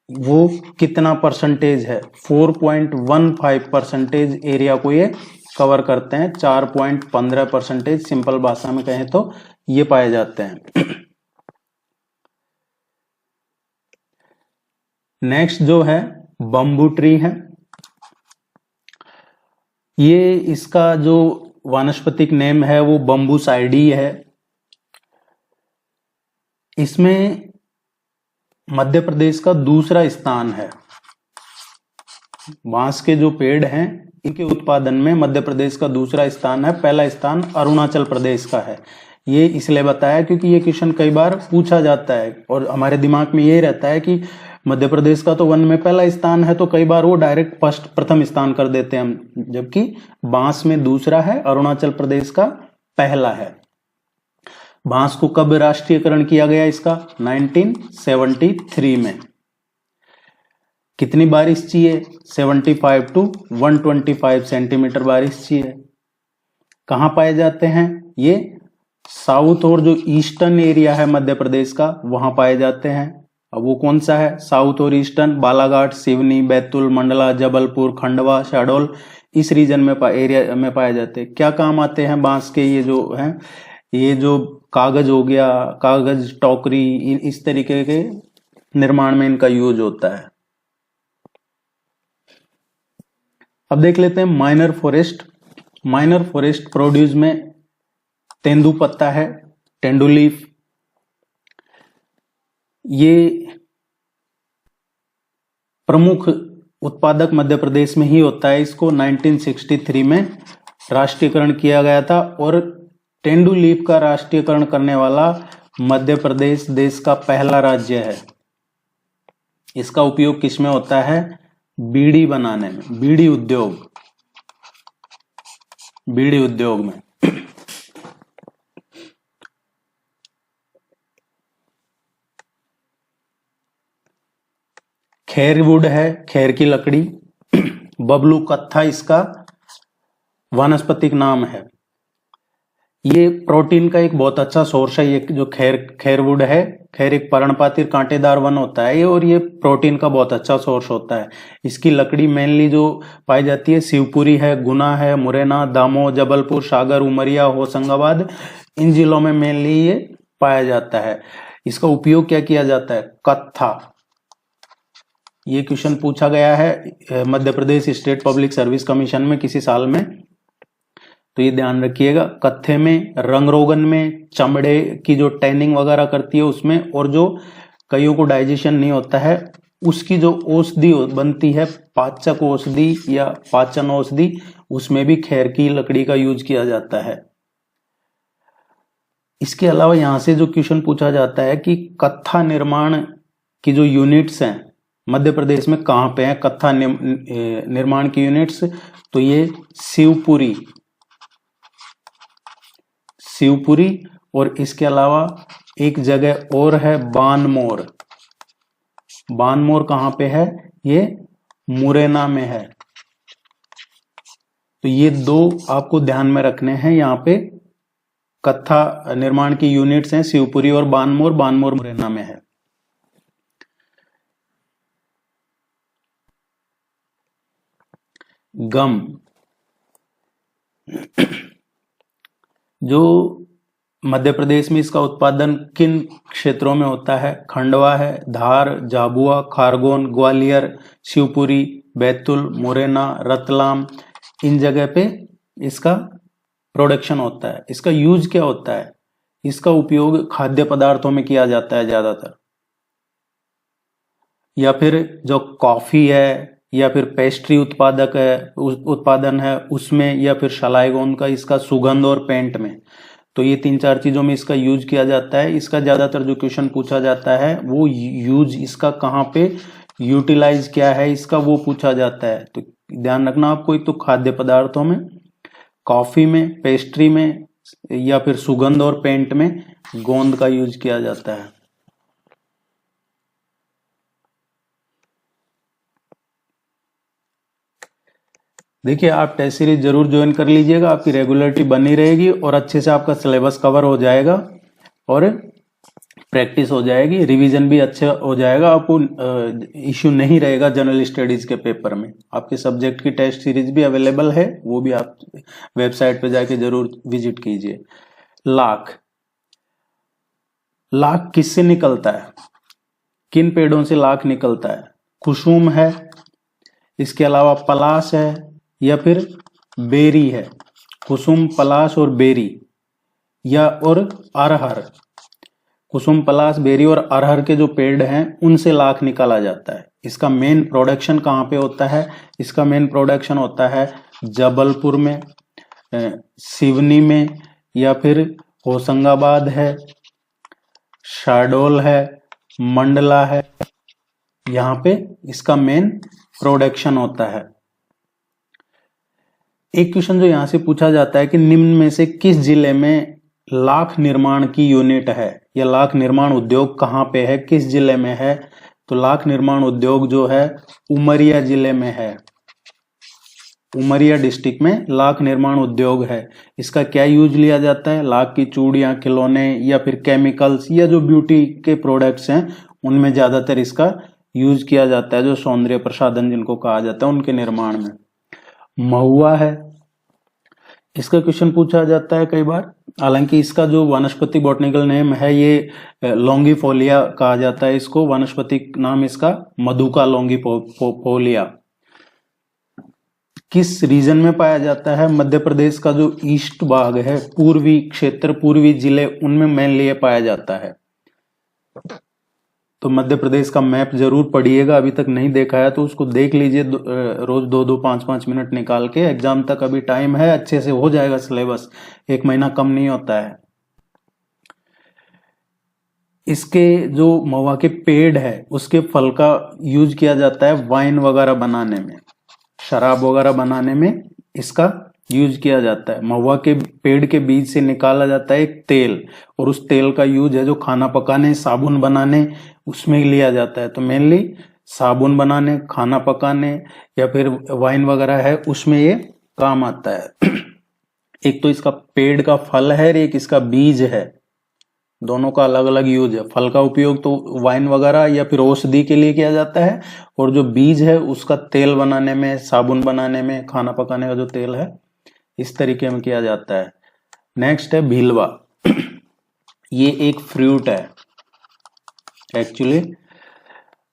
वो कितना परसेंटेज है? 4.15% एरिया को ये कवर करते हैं। 4.15% सिंपल भाषा में कहें तो ये पाए जाते हैं। नेक्स्ट जो है बम्बू ट्री है। ये इसका जो वानस्पतिक नेम है वो बम्बूसाइडी है। इसमें मध्य प्रदेश का दूसरा स्थान है। बांस के जो पेड़ हैं इनके उत्पादन में मध्य प्रदेश का दूसरा स्थान है, पहला स्थान अरुणाचल प्रदेश का है। ये इसलिए बताया क्योंकि ये क्वेश्चन कई बार पूछा जाता है और हमारे दिमाग में यही रहता है कि मध्य प्रदेश का तो वन में पहला स्थान है, तो कई बार वो डायरेक्ट प्रथम स्थान कर देते हैं हम, जबकि बांस में दूसरा है, अरुणाचल प्रदेश का पहला है। बांस को कब राष्ट्रीयकरण किया गया इसका? 1973 में। कितनी बारिश चाहिए? 75 टू 125 सेंटीमीटर बारिश चाहिए। कहां पाए जाते हैं ये? साउथ और जो ईस्टर्न एरिया है मध्य प्रदेश का, वहां पाए जाते हैं। अब वो कौन सा है? साउथ और ईस्टर्न, बालाघाट, सिवनी, बैतूल, मंडला, जबलपुर, खंडवा, शहडोल, इस रीजन में एरिया में पाए जाते हैं। क्या काम आते हैं बांस के ये जो हैं? ये जो कागज हो गया, कागज, टोकरी, इस तरीके के निर्माण में इनका यूज होता है। अब देख लेते हैं minor forest. Minor forest produce में तेंदुपत्ता है, टेंडुलीफ, ये प्रमुख उत्पादक मध्य प्रदेश में ही होता है। इसको 1963 में राष्ट्रीयकरण किया गया था और टेंडुलीफ का राष्ट्रीयकरण करने वाला मध्य प्रदेश देश का पहला राज्य है। इसका उपयोग किसमें होता है? बीड़ी बनाने में, बीड़ी उद्योग, बीड़ी उद्योग में। खेरवुड है, खेर की लकड़ी। बबलू कत्था इसका वानस्पतिक नाम है। ये प्रोटीन का एक बहुत अच्छा सोर्स है। ये जो खेरवुड है, खैर एक पर्णपाती कांटेदार वन होता है ये, और ये प्रोटीन का बहुत अच्छा सोर्स होता है। इसकी लकड़ी मेनली जो पाई जाती है शिवपुरी है, गुना है, मुरैना, दामोह, जबलपुर, सागर, उमरिया, होशंगाबाद, इन जिलों में मेनली ये पाया जाता है। इसका उपयोग क्या किया जाता है? कत्था। ये क्वेश्चन पूछा गया है Madhya Pradesh state public service commission में किसी साल में, तो ये ध्यान रखिएगा। कत्थे में, रंग रोगन में, चमड़े की जो टैनिंग वगैरह करती है उसमें, और जो कईयों को डाइजेशन नहीं होता है उसकी जो औषधि बनती है, पाचक औषधि या पाचन औषधि, उसमें भी खेर की लकड़ी का यूज किया जाता है। इसके अलावा यहां से जो क्वेश्चन पूछा जाता है कि कत्था निर्माण की जो यूनिट्स हैं मध्य प्रदेश में कहां पे हैं कत्था निर्माण की यूनिट्स, तो ये शिवपुरी, शिवपुरी, और इसके अलावा एक जगह और है बानमोर। बानमोर कहां पे है? ये मुरैना में है। तो ये दो आपको ध्यान में रखने हैं। यहाँ पे कत्था निर्माण की यूनिट्स हैं शिवपुरी और बानमोर। बानमोर मुरैना में है। गम, जो मध्य प्रदेश में इसका उत्पादन किन क्षेत्रों में होता है? खंडवा है, धार, झाबुआ, खारगोन, ग्वालियर, शिवपुरी, बैतूल, मुरैना, रतलाम, इन जगह पे इसका प्रोडक्शन होता है। इसका यूज क्या होता है? इसका उपयोग खाद्य पदार्थों में किया जाता है ज्यादातर, या फिर जो कॉफी है या फिर पेस्ट्री उत्पादन है उसमें, या फिर शलाइगोन का इसका सुगंध और पेंट में। तो ये 3-4 चीजों में इसका यूज किया जाता है। इसका ज्यादातर जो क्वेश्चन पूछा जाता है वो यूज इसका कहाँ पे, यूटिलाइज क्या है इसका, वो पूछा जाता है। तो ध्यान रखना आपको, एक तो खाद्य पदार्थों में, कॉफी में, पेस्ट्री में, या फिर सुगंध और पेंट में गोंद का यूज किया जाता है। देखिए, आप टेस्ट सीरीज जरूर ज्वाइन कर लीजिएगा, आपकी रेगुलरिटी बनी रहेगी और अच्छे से आपका सिलेबस कवर हो जाएगा और प्रैक्टिस हो जाएगी, रिवीजन भी अच्छा हो जाएगा। आपको इश्यू नहीं रहेगा जनरल स्टडीज के पेपर में। आपके सब्जेक्ट की टेस्ट सीरीज भी अवेलेबल है, वो भी आप वेबसाइट पे जाके जरूर विजिट कीजिए। लाख, लाख किससे निकलता है? किन पेड़ों से लाख निकलता है? कुसुम है, इसके अलावा पलाश है, या फिर बेरी है। कुसुम, पलाश और बेरी, या और अरहर। कुसुम, पलाश, बेरी और अरहर के जो पेड़ हैं उनसे लाख निकाला जाता है। इसका मेन प्रोडक्शन कहाँ पे होता है? इसका मेन प्रोडक्शन होता है जबलपुर में, सिवनी में, या फिर होशंगाबाद है, शाहडोल है, मंडला है, यहाँ पे इसका मेन प्रोडक्शन होता है। एक क्वेश्चन जो यहां से पूछा जाता है कि निम्न में से किस जिले में लाख निर्माण की यूनिट है, या लाख निर्माण उद्योग कहाँ पे है, किस जिले में है? तो लाख निर्माण उद्योग जो है उमरिया जिले में है। उमरिया डिस्ट्रिक्ट में लाख निर्माण उद्योग है। इसका क्या यूज लिया जाता है? लाख की चूड़ियां, खिलौने, या फिर केमिकल्स, या जो ब्यूटी के प्रोडक्ट्स हैं उनमें ज्यादातर इसका यूज किया जाता है, जो सौंदर्य प्रसाधन जिनको कहा जाता है उनके निर्माण में। महुआ है, इसका क्वेश्चन पूछा जाता है कई बार। हालांकि इसका जो वनस्पति बॉटनिकल नेम है ये लॉन्गिफोलिया कहा जाता है इसको, वानस्पतिक नाम इसका मधुका लॉन्गिफोलिया। किस रीजन में पाया जाता है? मध्य प्रदेश का जो ईस्ट भाग है, पूर्वी क्षेत्र, पूर्वी जिले, उनमें मेनली पाया जाता है। तो मध्य प्रदेश का मैप जरूर पढ़िएगा, अभी तक नहीं देखा है तो उसको देख लीजिए रोज 2-2 5-5 मिनट निकाल के। एग्जाम तक अभी टाइम है, अच्छे से हो जाएगा सिलेबस, 1 महीना कम नहीं होता है। इसके जो महुआ के पेड़ है उसके फल का यूज किया जाता है वाइन वगैरह बनाने में, शराब वगैरह बनाने में इसका यूज किया जाता है। महुआ के पेड़ के बीज से निकाला जाता है एक तेल, और उस तेल का यूज है जो खाना पकाने, साबुन बनाने, उसमें लिया जाता है। तो मेनली साबुन बनाने, खाना पकाने या फिर वाइन वगैरह है उसमें ये काम आता है। एक तो इसका पेड़ का फल है और एक इसका बीज है, दोनों का अलग अलग यूज है। फल का उपयोग तो वाइन वगैरह या फिर औषधि के लिए किया जाता है, और जो बीज है उसका तेल बनाने में, साबुन बनाने में, खाना पकाने का जो तेल है, इस तरीके में किया जाता है। नेक्स्ट है भीलवा। ये एक फ्रूट है एक्चुअली,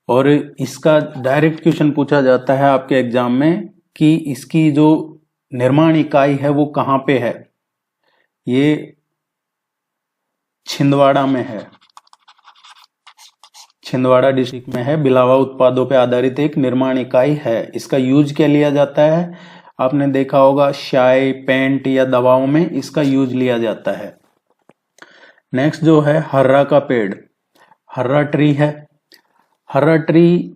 और इसका डायरेक्ट क्वेश्चन पूछा जाता है आपके एग्जाम में कि इसकी जो निर्माण इकाई है वो कहाँ पे है। ये छिंदवाड़ा में है, छिंदवाड़ा डिस्ट्रिक्ट में है। बिलावा उत्पादों पे आधारित एक निर्माण इकाई है। इसका यूज क्या लिया जाता है? आपने देखा होगा चाय, पेंट या दवाओं में इसका यूज लिया जाता है। नेक्स्ट जो है हर्रा का पेड़, हर्रा ट्री है। हर्रा ट्री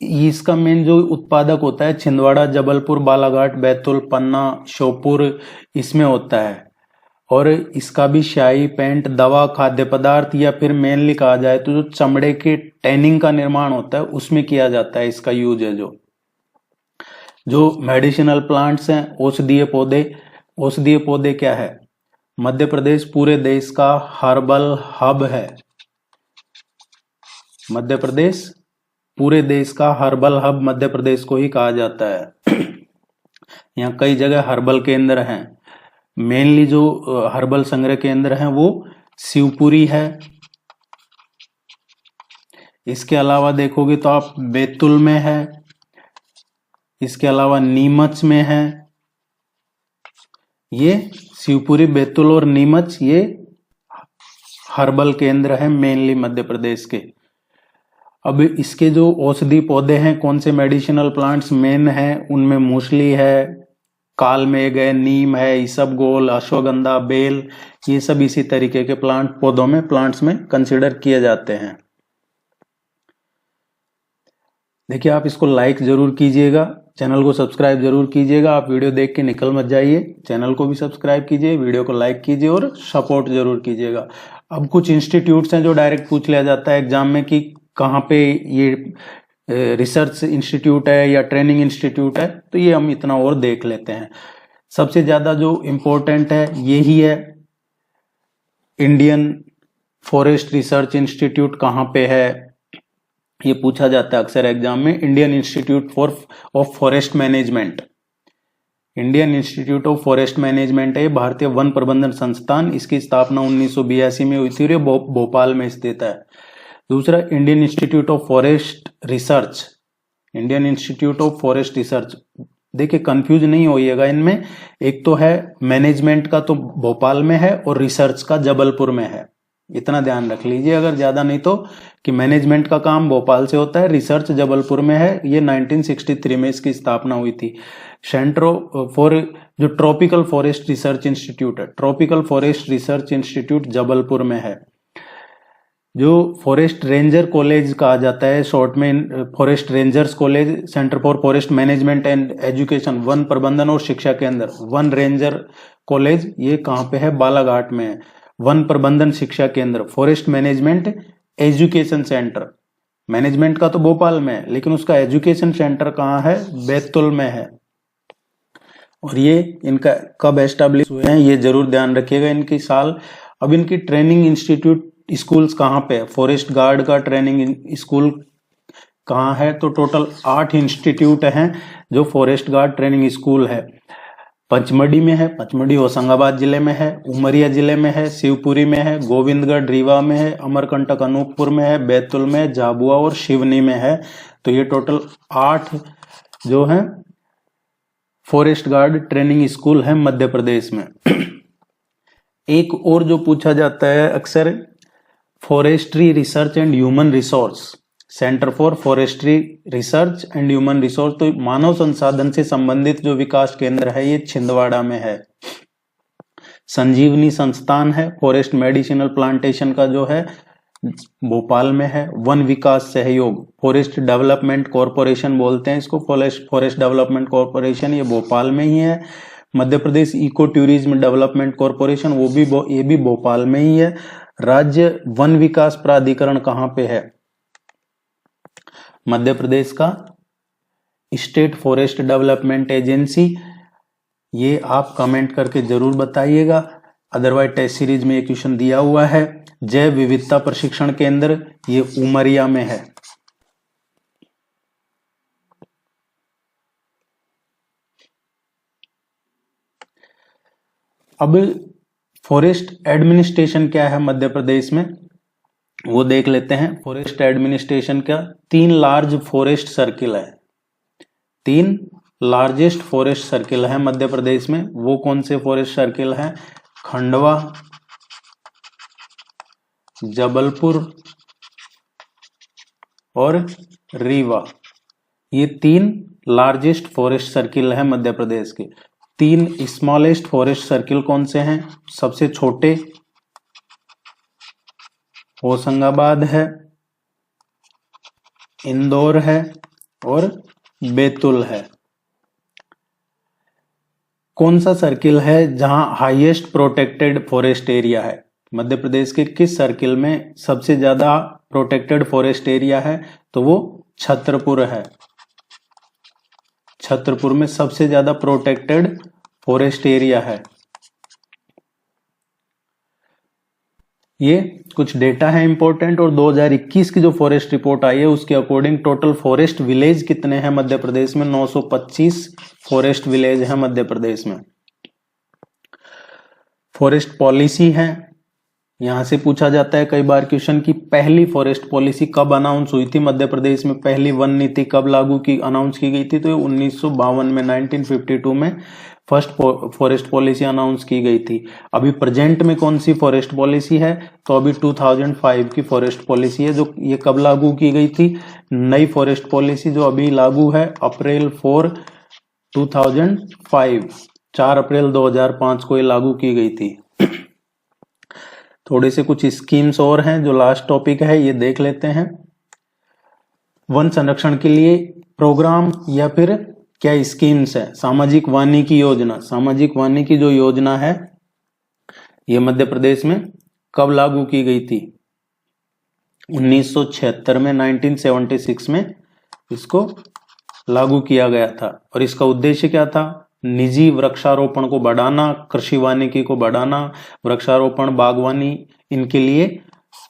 इसका मेन जो उत्पादक होता है छिंदवाड़ा, जबलपुर, बालाघाट, बैतूल, पन्ना, श्योपुर, इसमें होता है। और इसका भी स्याही, पेंट, दवा, खाद्य पदार्थ या फिर मेनली कहा जाए तो जो चमड़े के टैनिंग का निर्माण होता है उसमें किया जाता है, इसका यूज है। जो मेडिसिनल प्लांट्स हैं, औषधीय पौधे, औषधीय पौधे क्या है? मध्य प्रदेश पूरे देश का हर्बल हब है। मध्य प्रदेश पूरे देश का हर्बल हब मध्य प्रदेश को ही कहा जाता है। यहाँ कई जगह हर्बल केंद्र हैं। मेनली जो हर्बल संग्रह केंद्र हैं वो शिवपुरी है। इसके अलावा देखोगे तो आप बैतूल में है, इसके अलावा नीमच में है। ये शिवपुरी, बैतूल और नीमच ये हर्बल केंद्र है मेनली मध्य प्रदेश के। अब इसके जो औषधि पौधे हैं, कौन से मेडिसिनल प्लांट्स मेन हैं, उनमें मूसली है, कालमेघ है, नीम है, इसबगोल, अश्वगंधा, बेल, ये सब इसी तरीके के पौधों में, प्लांट्स में कंसिडर किए जाते हैं। देखिए आप इसको लाइक जरूर कीजिएगा, चैनल को सब्सक्राइब जरूर कीजिएगा। आप वीडियो देख के निकल मत जाइए, चैनल को भी सब्सक्राइब कीजिए, वीडियो को लाइक कीजिए और सपोर्ट जरूर कीजिएगा। अब कुछ इंस्टीट्यूट्स हैं जो डायरेक्ट पूछ लिया जाता है एग्जाम में कि कहाँ पे ये रिसर्च इंस्टीट्यूट है या ट्रेनिंग इंस्टीट्यूट है, तो ये हम इतना और देख लेते हैं। सबसे ज्यादा जो इम्पोर्टेंट है यही है, इंडियन फॉरेस्ट रिसर्च इंस्टीट्यूट कहाँ पे है, ये पूछा जाता है अक्सर एग्जाम में। Indian institute of forest management, Indian institute of forest management है भारतीय वन प्रबंधन संस्थान। इसकी स्थापना 1982 में हुई थी और भोपाल में स्थित है। दूसरा Indian institute of forest research, Indian institute of forest research. देखिए कंफ्यूज नहीं होइएगा इनमें, एक तो है मैनेजमेंट का तो भोपाल में है और रिसर्च का जबलपुर में है, इतना ध्यान रख लीजिए अगर ज्यादा नहीं तो, कि मैनेजमेंट का काम भोपाल से होता है, रिसर्च जबलपुर में है। ये 1963 में इसकी स्थापना हुई थी। सेंटर फॉर जो ट्रॉपिकल फॉरेस्ट रिसर्च इंस्टीट्यूट है, tropical forest research institute Jabalpur में है। जो फॉरेस्ट रेंजर कॉलेज कहा जाता है शॉर्ट में, forest rangers college, centre for forest management and education, one प्रबंधन और शिक्षा केंद्र, वन रेंजर कॉलेज, ये कहाँ पे है? बालाघाट में है। वन प्रबंधन शिक्षा केंद्र, forest management education centre, management का तो भोपाल में है लेकिन उसका एजुकेशन सेंटर कहाँ है? बैतूल में है। और ये इनका कब एस्टेब्लिश हुए हैं ये जरूर ध्यान रखिएगा, इनकी साल। अब इनकी ट्रेनिंग इंस्टीट्यूट स्कूल्स कहाँ पे है? फॉरेस्ट गार्ड का ट्रेनिंग स्कूल कहाँ है? तो टोटल 8 इंस्टीट्यूट हैं जो फॉरेस्ट गार्ड ट्रेनिंग स्कूल है। पचमढ़ी में है, पचमढ़ी होशंगाबाद जिले में है, उमरिया जिले में है, शिवपुरी में है, गोविंदगढ़ रीवा में है, अमरकंटक अनूपपुर में है, बैतूल में, झाबुआ और सिवनी में है। तो ये टोटल 8 जो है फॉरेस्ट गार्ड ट्रेनिंग स्कूल है मध्य प्रदेश में। एक और जो पूछा जाता है अक्सर, forestry research and human resource, centre for forestry research and human resource, तो मानव संसाधन से संबंधित जो विकास केंद्र है ये छिंदवाड़ा में है। संजीवनी संस्थान है फॉरेस्ट मेडिसिनल प्लांटेशन का जो है भोपाल में है। वन विकास सहयोग फॉरेस्ट डेवलपमेंट कॉरपोरेशन बोलते हैं इसको, फॉरेस्ट डेवलपमेंट कॉरपोरेशन, ये भोपाल में ही है। Madhya Pradesh eco tourism development corporation ये भी भोपाल में ही है। राज्य वन विकास प्राधिकरण कहाँ पे है? मध्य प्रदेश का स्टेट फॉरेस्ट डेवलपमेंट एजेंसी। ये आप कमेंट करके जरूर बताइएगा, अदरवाइज टेस्ट सीरीज में ये क्वेश्चन दिया हुआ है। जैव विविधता प्रशिक्षण केंद्र ये उमरिया में है। अब फॉरेस्ट एडमिनिस्ट्रेशन क्या है मध्य प्रदेश में, वो देख लेते हैं। फॉरेस्ट एडमिनिस्ट्रेशन का 3 लार्ज फॉरेस्ट सर्किल है, 3 लार्जेस्ट फॉरेस्ट सर्किल है मध्य प्रदेश में। वो कौन से फॉरेस्ट सर्किल हैं? खंडवा, जबलपुर और रीवा, ये 3 लार्जेस्ट फॉरेस्ट सर्किल है मध्य प्रदेश के। 3 स्मॉलेस्ट फॉरेस्ट सर्किल कौन से हैं? सबसे छोटे होशंगाबाद है, इंदौर है और बैतूल है। कौन सा सर्किल है जहां हाईएस्ट प्रोटेक्टेड फॉरेस्ट एरिया है? मध्य प्रदेश के किस सर्किल में सबसे ज्यादा प्रोटेक्टेड फॉरेस्ट एरिया है? तो वो छतरपुर है। छतरपुर में सबसे ज्यादा प्रोटेक्टेड फॉरेस्ट एरिया है। ये कुछ डेटा है इंपॉर्टेंट, और 2021 की जो फॉरेस्ट रिपोर्ट आई है उसके अकॉर्डिंग टोटल फॉरेस्ट विलेज कितने हैं मध्य प्रदेश में? 925 फॉरेस्ट विलेज है मध्य प्रदेश में। फॉरेस्ट पॉलिसी है, यहां से पूछा जाता है कई बार क्वेश्चन की पहली फॉरेस्ट पॉलिसी कब अनाउंस हुई थी मध्य प्रदेश में, पहली वन नीति कब अनाउंस की गई थी? तो 1952 में, 1952 में फर्स्ट फॉरेस्ट पॉलिसी अनाउंस की गई थी। अभी प्रेजेंट में कौन सी फॉरेस्ट पॉलिसी है? तो अभी 2005 की फॉरेस्ट पॉलिसी है, जो ये कब लागू की गई थी? नई फॉरेस्ट पॉलिसी जो अभी लागू है अप्रैल 4, 2005, 4 अप्रैल 2005 को ये लागू की गई थी। थोड़े से कुछ स्कीम्स और हैं, जो लास्ट टॉपिक है ये देख लेते हैं। वन संरक्षण के लिए प्रोग्राम या फिर क्या स्कीम्स है? सामाजिक वानिकी योजना, सामाजिक वानिकी जो योजना है ये मध्य प्रदेश में कब लागू की गई थी? 1976 में, 1976 में इसको लागू किया गया था। और इसका उद्देश्य क्या था? निजी वृक्षारोपण को बढ़ाना, कृषि वानिकी को बढ़ाना, वृक्षारोपण, बागवानी, इनके लिए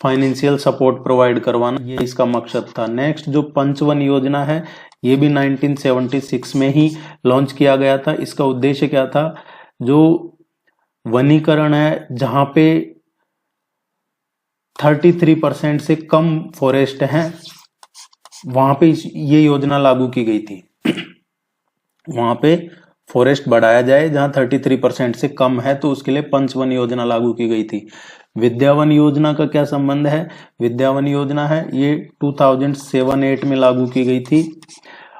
फाइनेंशियल सपोर्ट प्रोवाइड करवाना, ये इसका मकसद था। नेक्स्ट जो पंचवन योजना है ये भी 1976 में ही लॉन्च किया गया था। इसका उद्देश्य क्या था? जो वनीकरण है जहां पे 33% से कम फॉरेस्ट हैं वहां पे ये योजना लागू की गई थी। वहां पे फॉरेस्ट बढ़ाया जाए जहां 33% से कम है, तो उसके लिए पंचवन योजना लागू की गई थी। विद्यावन योजना का क्या संबंध है? विद्यावन योजना है ये 2007-8 में लागू की गई थी,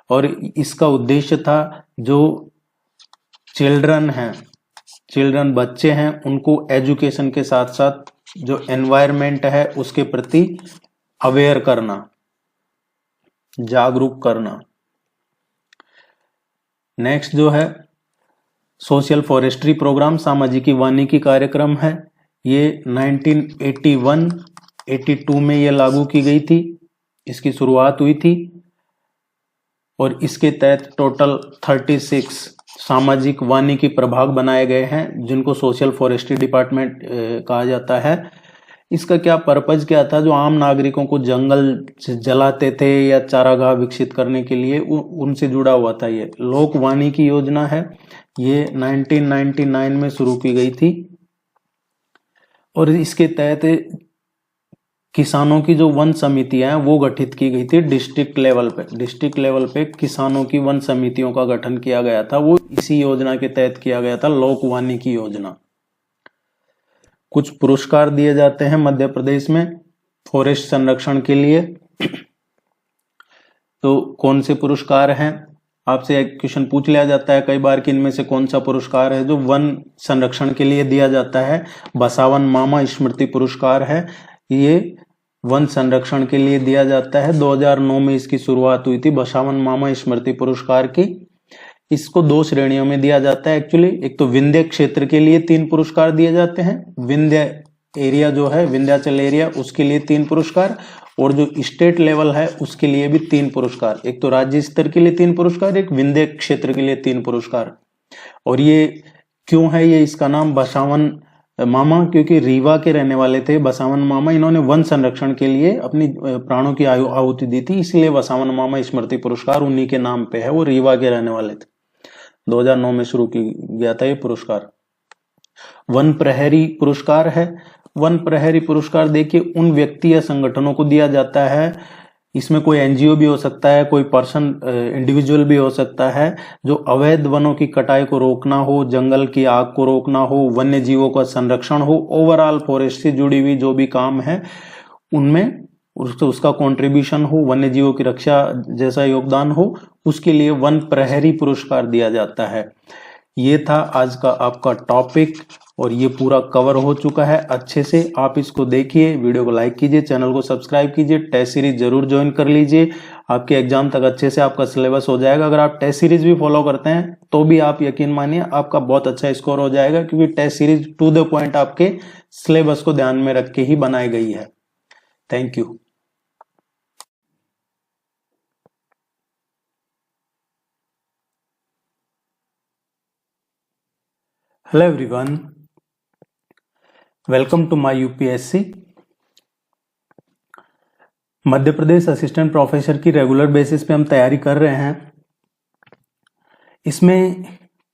और इसका उद्देश्य था जो चिल्ड्रन बच्चे हैं उनको एजुकेशन के साथ साथ जो एनवायरनमेंट है उसके प्रति अवेयर करना, जागरूक करना। नेक्स्ट जो है सोशल फॉरेस्ट्री प्रोग्राम, सामाजिक वानिकी कार्यक्रम है, ये 1981-82 में ये लागू की गई थी, इसकी शुरुआत हुई थी। और इसके तहत टोटल 36 सामाजिक वानिकी प्रभाग बनाए गए हैं जिनको सोशल फॉरेस्ट्री डिपार्टमेंट कहा जाता है। इसका क्या पर्पज क्या था? जो आम नागरिकों को जंगल जलाते थे या चारागाह विकसित करने के लिए उनसे जुड़ा हुआ था। ये लोक वानिकी योजना है ये 1999 में शुरू की गई थी और इसके तहत किसानों की जो वन समितियां हैं वो गठित की गई थी डिस्ट्रिक्ट लेवल पे किसानों की वन समितियों का गठन किया गया था। वो इसी योजना के तहत किया गया था, लोक वानिकी योजना। कुछ पुरस्कार दिए जाते हैं मध्य प्रदेश में फॉरेस्ट संरक्षण के लिए। तो कौन से पुरस्कार हैं, आपसे एक क्वेश्चन पूछ लिया जाता है कई बार कि इनमें से कौन सा पुरस्कार है जो वन संरक्षण के लिए दिया जाता है। बसावन मामा स्मृति पुरस्कार है, ये वन संरक्षण के लिए दिया जाता है। 2009 में इसकी शुरुआत हुई थी बसावन मामा स्मृति पुरस्कार की। इसको 2 श्रेणियों में दिया जाता है एक्चुअली। एक तो विंध्य क्षेत्र के लिए 3 पुरस्कार दिए जाते हैं, विंध्य एरिया जो है विंध्याचल एरिया उसके लिए 3 पुरस्कार, और जो स्टेट लेवल है उसके लिए भी 3 पुरस्कार। एक तो राज्य स्तर के लिए 3 पुरस्कार, एक विंध्य क्षेत्र के लिए 3 पुरस्कार। और ये क्यों है ये इसका नाम बसावन मामा, क्योंकि रीवा के रहने वाले थे बसावन मामा। इन्होंने वन संरक्षण के लिए अपनी प्राणों की आहुति दी थी, इसलिए बसावन मामा स्मृति पुरस्कार उन्हीं के नाम पे है। वो रीवा के रहने वाले थे। 2009 में शुरू की गया था ये पुरस्कार। वन प्रहरी पुरस्कार है। वन प्रहरी पुरस्कार देखिए उन व्यक्ति या संगठनों को दिया जाता है, इसमें कोई एनजीओ भी हो सकता है, कोई पर्सन इंडिविजुअल भी हो सकता है, जो अवैध वनों की कटाई को रोकना हो, जंगल की आग को रोकना हो, वन्य जीवों का संरक्षण हो, ओवरऑल फॉरेस्ट से जुड़ी हुई जो भी काम है उनमें उसका कंट्रीब्यूशन हो, वन्य जीवों की रक्षा जैसा योगदान हो, उसके लिए वन प्रहरी पुरस्कार दिया जाता है। ये था आज का आपका टॉपिक और ये पूरा कवर हो चुका है अच्छे से। आप इसको देखिए, वीडियो को लाइक कीजिए, चैनल को सब्सक्राइब कीजिए, टेस्ट सीरीज जरूर ज्वाइन कर लीजिए। आपके एग्जाम तक अच्छे से आपका सिलेबस हो जाएगा। अगर आप टेस्ट सीरीज भी फॉलो करते हैं तो भी आप यकीन मानिए आपका बहुत अच्छा स्कोर हो जाएगा, क्योंकि test series to the point आपके सिलेबस को ध्यान में रख के ही बनाई गई है। Thank you. Hello everyone, welcome to my UPSC. Madhya Pradesh assistant professor की रेगुलर बेसिस पे हम तैयारी कर रहे हैं। इसमें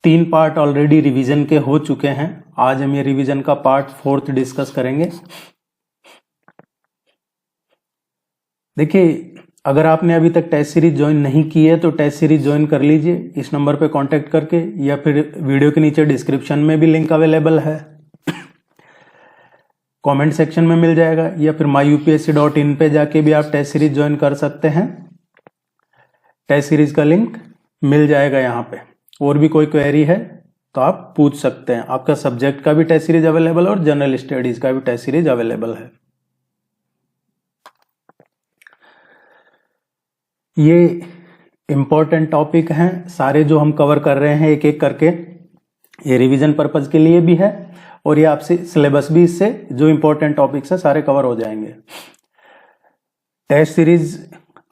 3 पार्ट ऑलरेडी रिवीजन के हो चुके हैं। आज हम ये रिवीजन का पार्ट 4 डिस्कस करेंगे। देखिए, अगर आपने अभी तक टेस्ट सीरीज ज्वाइन नहीं की है तो टेस्ट सीरीज ज्वाइन कर लीजिए इस नंबर पे कांटेक्ट करके, या फिर वीडियो के नीचे डिस्क्रिप्शन में भी लिंक अवेलेबल है, कमेंट सेक्शन में मिल जाएगा, या फिर myupsc.in पे जाके भी आप टेस्ट सीरीज ज्वाइन कर सकते हैं। टेस्ट सीरीज का लिंक मिल जाएगा यहाँ पे। और भी कोई क्वेरी है तो आप पूछ सकते हैं। आपका सब्जेक्ट का भी टेस्ट सीरीज अवेलेबल है और जनरल स्टडीज का भी टेस्ट सीरीज अवेलेबल है। ये इंपॉर्टेंट टॉपिक हैं सारे जो हम कवर कर रहे हैं एक एक करके। ये रिवीजन पर्पज के लिए भी है और ये आपसे सिलेबस भी इससे जो इंपॉर्टेंट टॉपिक्स है सारे कवर हो जाएंगे। टेस्ट सीरीज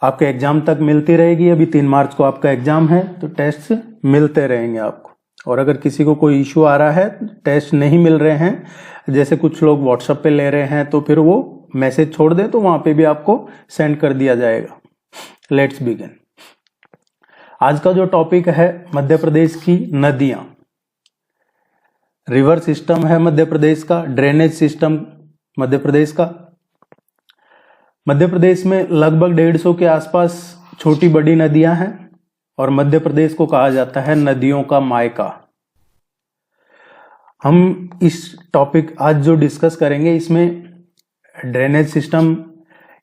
आपके एग्जाम तक मिलती रहेगी। अभी 3 मार्च को आपका एग्जाम है तो टेस्ट मिलते रहेंगे आपको। और अगर किसी को कोई इश्यू आ रहा है, टेस्ट नहीं मिल रहे हैं, जैसे कुछ लोग व्हाट्सएप पे ले रहे हैं, तो फिर वो मैसेज छोड़ दे तो वहां पे भी आपको सेंड कर दिया जाएगा। Let's begin. आज का जो टॉपिक है मध्य प्रदेश की नदियां। रिवर सिस्टम है मध्य प्रदेश का, ड्रेनेज सिस्टम मध्य प्रदेश का। मध्य प्रदेश में लगभग 150 के आसपास छोटी बड़ी नदियां हैं और मध्य प्रदेश को कहा जाता है नदियों का मायका। हम इस टॉपिक आज जो डिस्कस करेंगे इसमें ड्रेनेज सिस्टम,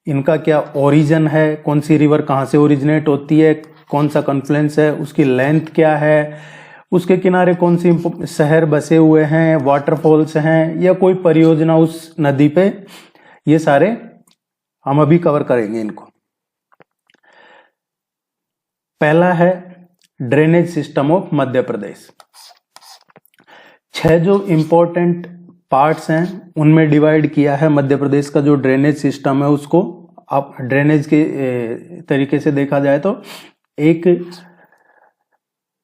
इनका क्या ओरिजिन है, कौन सी रिवर कहाँ से ओरिजिनेट होती है, कौन सा कॉन्फ्लुएंस है, उसकी लेंथ क्या है, उसके किनारे कौन सी शहर बसे हुए हैं, वाटरफॉल्स हैं या कोई परियोजना उस नदी पे, ये सारे हम अभी कवर करेंगे इनको। पहला है ड्रेनेज सिस्टम ऑफ मध्य प्रदेश। 6 जो इंपॉर्टेंट पार्ट्स हैं उनमें डिवाइड किया है मध्य प्रदेश का जो ड्रेनेज सिस्टम है उसको। आप ड्रेनेज के तरीके से देखा जाए तो एक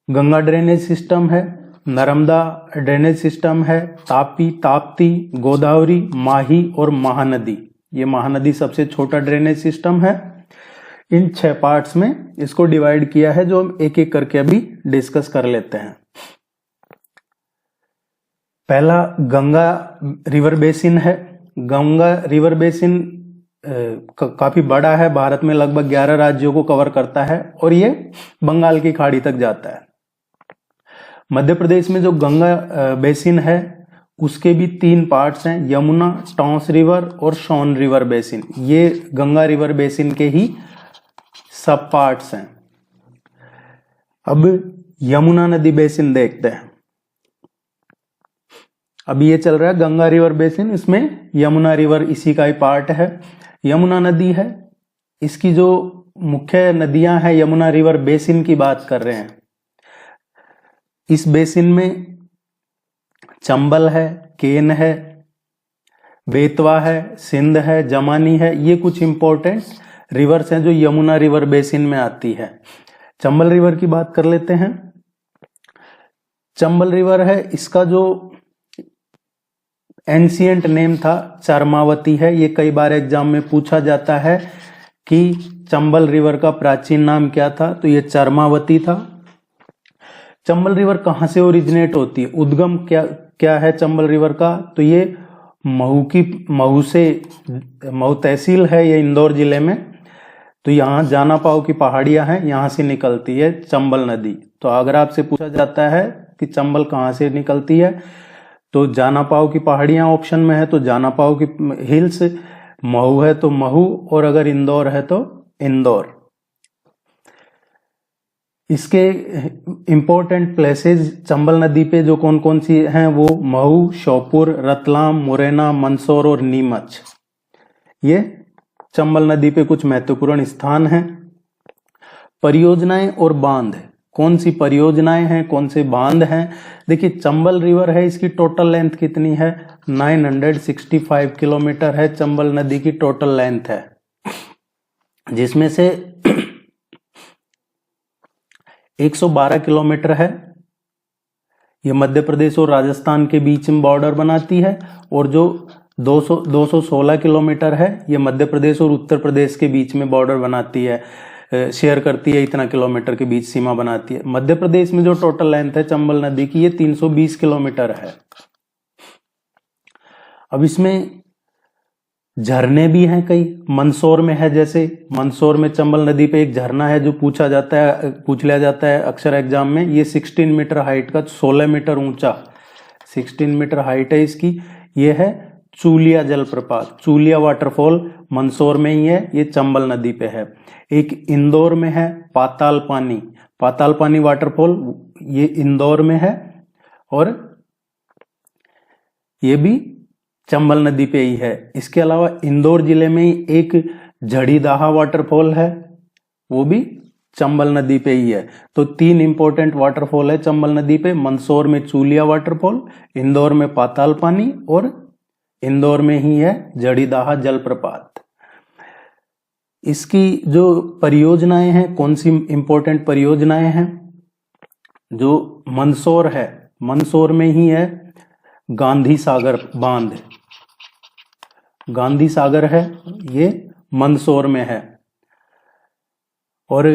गंगा ड्रेनेज सिस्टम है, नर्मदा ड्रेनेज सिस्टम है, तापी, ताप्ती, गोदावरी, माही और महानदी। ये महानदी सबसे छोटा ड्रेनेज सिस्टम है। इन 6 पार्ट्स में इसको डिवाइड किया है जो हम एक एक करके अभी डिस्कस कर लेते हैं। पहला गंगा रिवर बेसिन है। गंगा रिवर बेसिन काफी बड़ा है, भारत में लगभग 11 राज्यों को कवर करता है और ये बंगाल की खाड़ी तक जाता है। मध्य प्रदेश में जो गंगा बेसिन है उसके भी 3 पार्ट्स हैं, यमुना, टॉन्स रिवर और सोन रिवर बेसिन। ये गंगा रिवर बेसिन के ही सब पार्ट्स हैं। अब यमुना नदी बेसिन देखते हैं। अभी ये चल रहा है गंगा रिवर बेसिन, इसमें यमुना रिवर इसी का ही पार्ट है। यमुना नदी है, इसकी जो मुख्य नदियां हैं यमुना रिवर बेसिन की बात कर रहे हैं। इस बेसिन में चंबल है, केन है, बेतवा है, सिंध है, जमानी है। ये कुछ इंपॉर्टेंट रिवर्स हैं जो यमुना रिवर बेसिन में आती है। चंबल रिवर की बात कर लेते हैं। चंबल रिवर है, इसका जो एंशियंट नेम था चरमावती है। ये कई बार एग्जाम में पूछा जाता है कि चंबल रिवर का प्राचीन नाम क्या था, तो ये चरमावती था। चंबल रिवर कहाँ से ओरिजिनेट होती है, उद्गम क्या है चंबल रिवर का, तो ये महू तहसील है ये इंदौर जिले में। तो यहाँ जानापाव की पहाड़ियां हैं, यहाँ से निकलती है चंबल नदी। तो अगर आपसे पूछा जाता है कि चंबल कहाँ से निकलती है तो जानापाव की पहाड़ियां ऑप्शन में है, तो जानापाव की हिल्स, महू है तो महू, और अगर इंदौर है तो इंदौर। इसके इंपॉर्टेंट प्लेसेस चंबल नदी पे जो कौन कौन सी हैं वो महू, श्योपुर, रतलाम, मुरैना, मंदसौर और नीमच। ये चंबल नदी पे कुछ महत्वपूर्ण स्थान हैं। परियोजनाएं और बांध, कौन सी परियोजनाएं हैं, कौन से बांध हैं। देखिए चंबल रिवर है, इसकी टोटल लेंथ कितनी है, 965 किलोमीटर है चंबल नदी की टोटल लेंथ है, जिसमें से 112 किलोमीटर है ये मध्य प्रदेश और राजस्थान के बीच में बॉर्डर बनाती है, और जो 216 किलोमीटर है ये मध्य प्रदेश और उत्तर प्रदेश के बीच में बॉर्डर बनाती है, शेयर करती है, इतना किलोमीटर के बीच सीमा बनाती है। मध्य प्रदेश में जो टोटल लेंथ है चंबल नदी की ये 320 किलोमीटर है। अब इसमें झरने भी हैं कई, मंदसौर में है, जैसे मंदसौर में चंबल नदी पे एक झरना है जो पूछ लिया जाता है अक्सर एग्जाम में। ये 16 मीटर हाइट का, 16 मीटर ऊंचा, 16 मीटर हाइट है इसकी। ये है चूलिया जलप्रपात, चूलिया वाटरफॉल मंदसौर में ही है, ये चंबल नदी पे है। एक इंदौर में है पाताल पानी वाटरफॉल, ये इंदौर में है, और ये भी चंबल नदी पे ही है। इसके अलावा इंदौर जिले में ही एक झड़ीदाहा वाटरफॉल है, वो भी चंबल नदी पे ही है। तो 3 इंपॉर्टेंट वाटरफॉल है चंबल नदी पे, मंदसौर में चूलिया वाटरफॉल, इंदौर में पाताल पानी, और इंदौर में ही है झड़ीदाहा जलप्रपात। इसकी जो परियोजनाएं हैं, कौन सी इंपॉर्टेंट परियोजनाएं हैं, जो मंदसौर है, मंदसौर में ही है गांधी सागर बांध, गांधी सागर है ये मंदसौर में है, और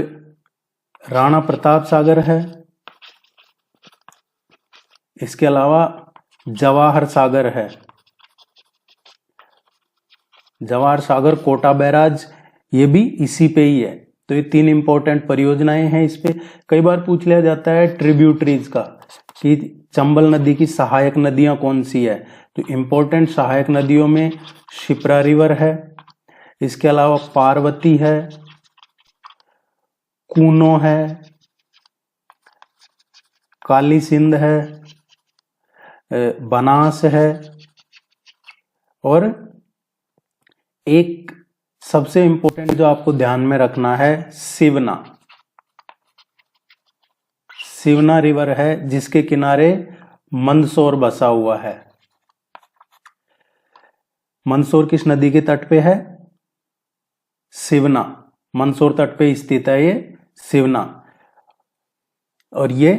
राणा प्रताप सागर है। इसके अलावा जवाहर सागर है, जवाहर सागर कोटा बैराज, ये भी इसी पे ही है। तो ये 3 इंपॉर्टेंट परियोजनाएं हैं इस पे। कई बार पूछ लिया जाता है ट्रिब्यूटरीज का कि चंबल नदी की सहायक नदियां कौन सी है, तो इंपॉर्टेंट सहायक नदियों में शिप्रा रिवर है, इसके अलावा पार्वती है, कूनो है, काली सिंध है, बनास है, और एक सबसे इंपॉर्टेंट जो आपको ध्यान में रखना है सिवना रिवर है, जिसके किनारे मंदसौर बसा हुआ है। मंदसौर किस नदी के तट पे है, सिवना, मंदसौर तट पे स्थित है ये सिवना, और ये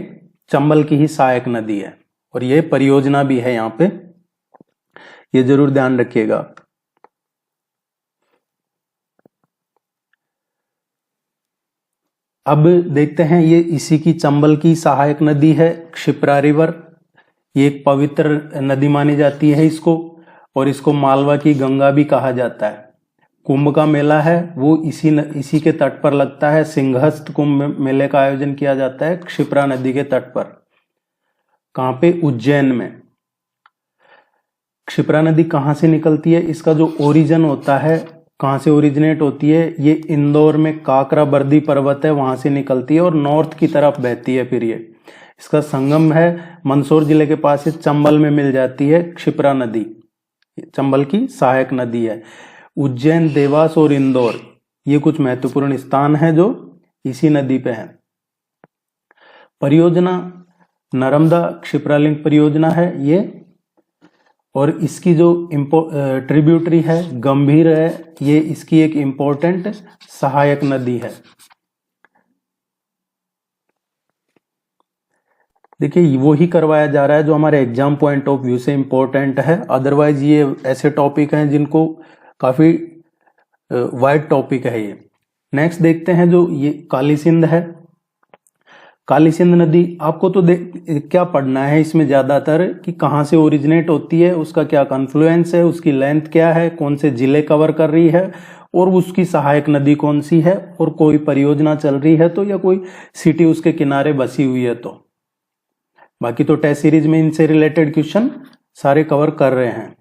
चंबल की ही सहायक नदी है, और ये परियोजना भी है यहाँ पे, ये जरूर ध्यान रखिएगा। अब देखते हैं, ये इसी की चंबल की सहायक नदी है क्षिप्रा रिवर। ये एक पवित्र नदी मानी जाती है इसको, और इसको मालवा की गंगा भी कहा जाता है। कुंभ का मेला है वो इसी के तट पर लगता है। सिंहस्थ कुंभ मेले का आयोजन किया जाता है क्षिप्रा नदी के तट पर। कहाँ पे? उज्जैन में। क्षिप्रा नदी कहाँ से निकलती है? इसका जो ओरिजिन होता है, कहाँ से ओरिजिनेट होती है, ये इंदौर में काकरा बर्दी पर्वत है, वहां से निकलती है और नॉर्थ की तरफ बहती है। फिर ये इसका संगम है मंदसौर जिले के पास, ये चंबल में मिल जाती है क्षिप्रा नदी। चंबल की सहायक नदी है। उज्जैन, देवास और इंदौर ये कुछ महत्वपूर्ण स्थान हैं जो इसी नदी पे हैं। परियोजना नर्मदा क्षिप्रा लिंक परियोजना है ये, और इसकी जो ट्रिब्यूटरी है गंभीर है, ये इसकी एक इंपॉर्टेंट सहायक नदी है। देखिए वो ही करवाया जा रहा है जो हमारे एग्जाम पॉइंट ऑफ व्यू से इंपॉर्टेंट है। अदरवाइज ये ऐसे टॉपिक हैं जिनको काफी वाइड टॉपिक है ये। नेक्स्ट देखते हैं जो ये काली सिंध है। काली सिंध नदी आपको तो क्या पढ़ना है इसमें ज्यादातर कि कहाँ से ओरिजिनेट होती है, उसका क्या कन्फ्लुएंस है, उसकी लेंथ क्या है, कौन से जिले कवर कर रही है, और उसकी सहायक नदी कौन सी है, और कोई परियोजना चल रही है तो, या कोई सिटी उसके किनारे बसी हुई है तो। बाकी तो टेस्ट सीरीज में इनसे रिलेटेड क्वेश्चन सारे कवर कर रहे हैं।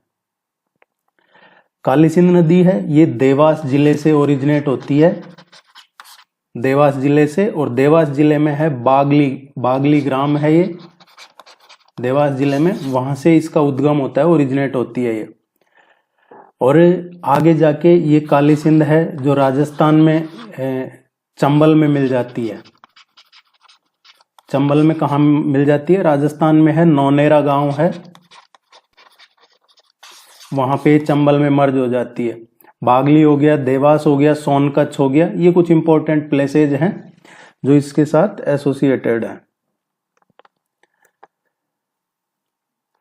काली सिंध नदी है ये देवास जिले से ओरिजिनेट होती है, देवास जिले से, और देवास जिले में है बागली ग्राम है ये देवास जिले में, वहां से इसका उद्गम होता है, ओरिजिनेट होती है ये। और आगे जाके ये काली सिंध है जो राजस्थान में चंबल में मिल जाती है। चंबल में कहाँ मिल जाती है? राजस्थान में है, नौनेरा गांव है, वहां पे चंबल में मर्ज हो जाती है। बागली हो गया, देवास हो गया, सोनकच्छ हो गया, ये कुछ इंपॉर्टेंट प्लेसेज हैं जो इसके साथ एसोसिएटेड है।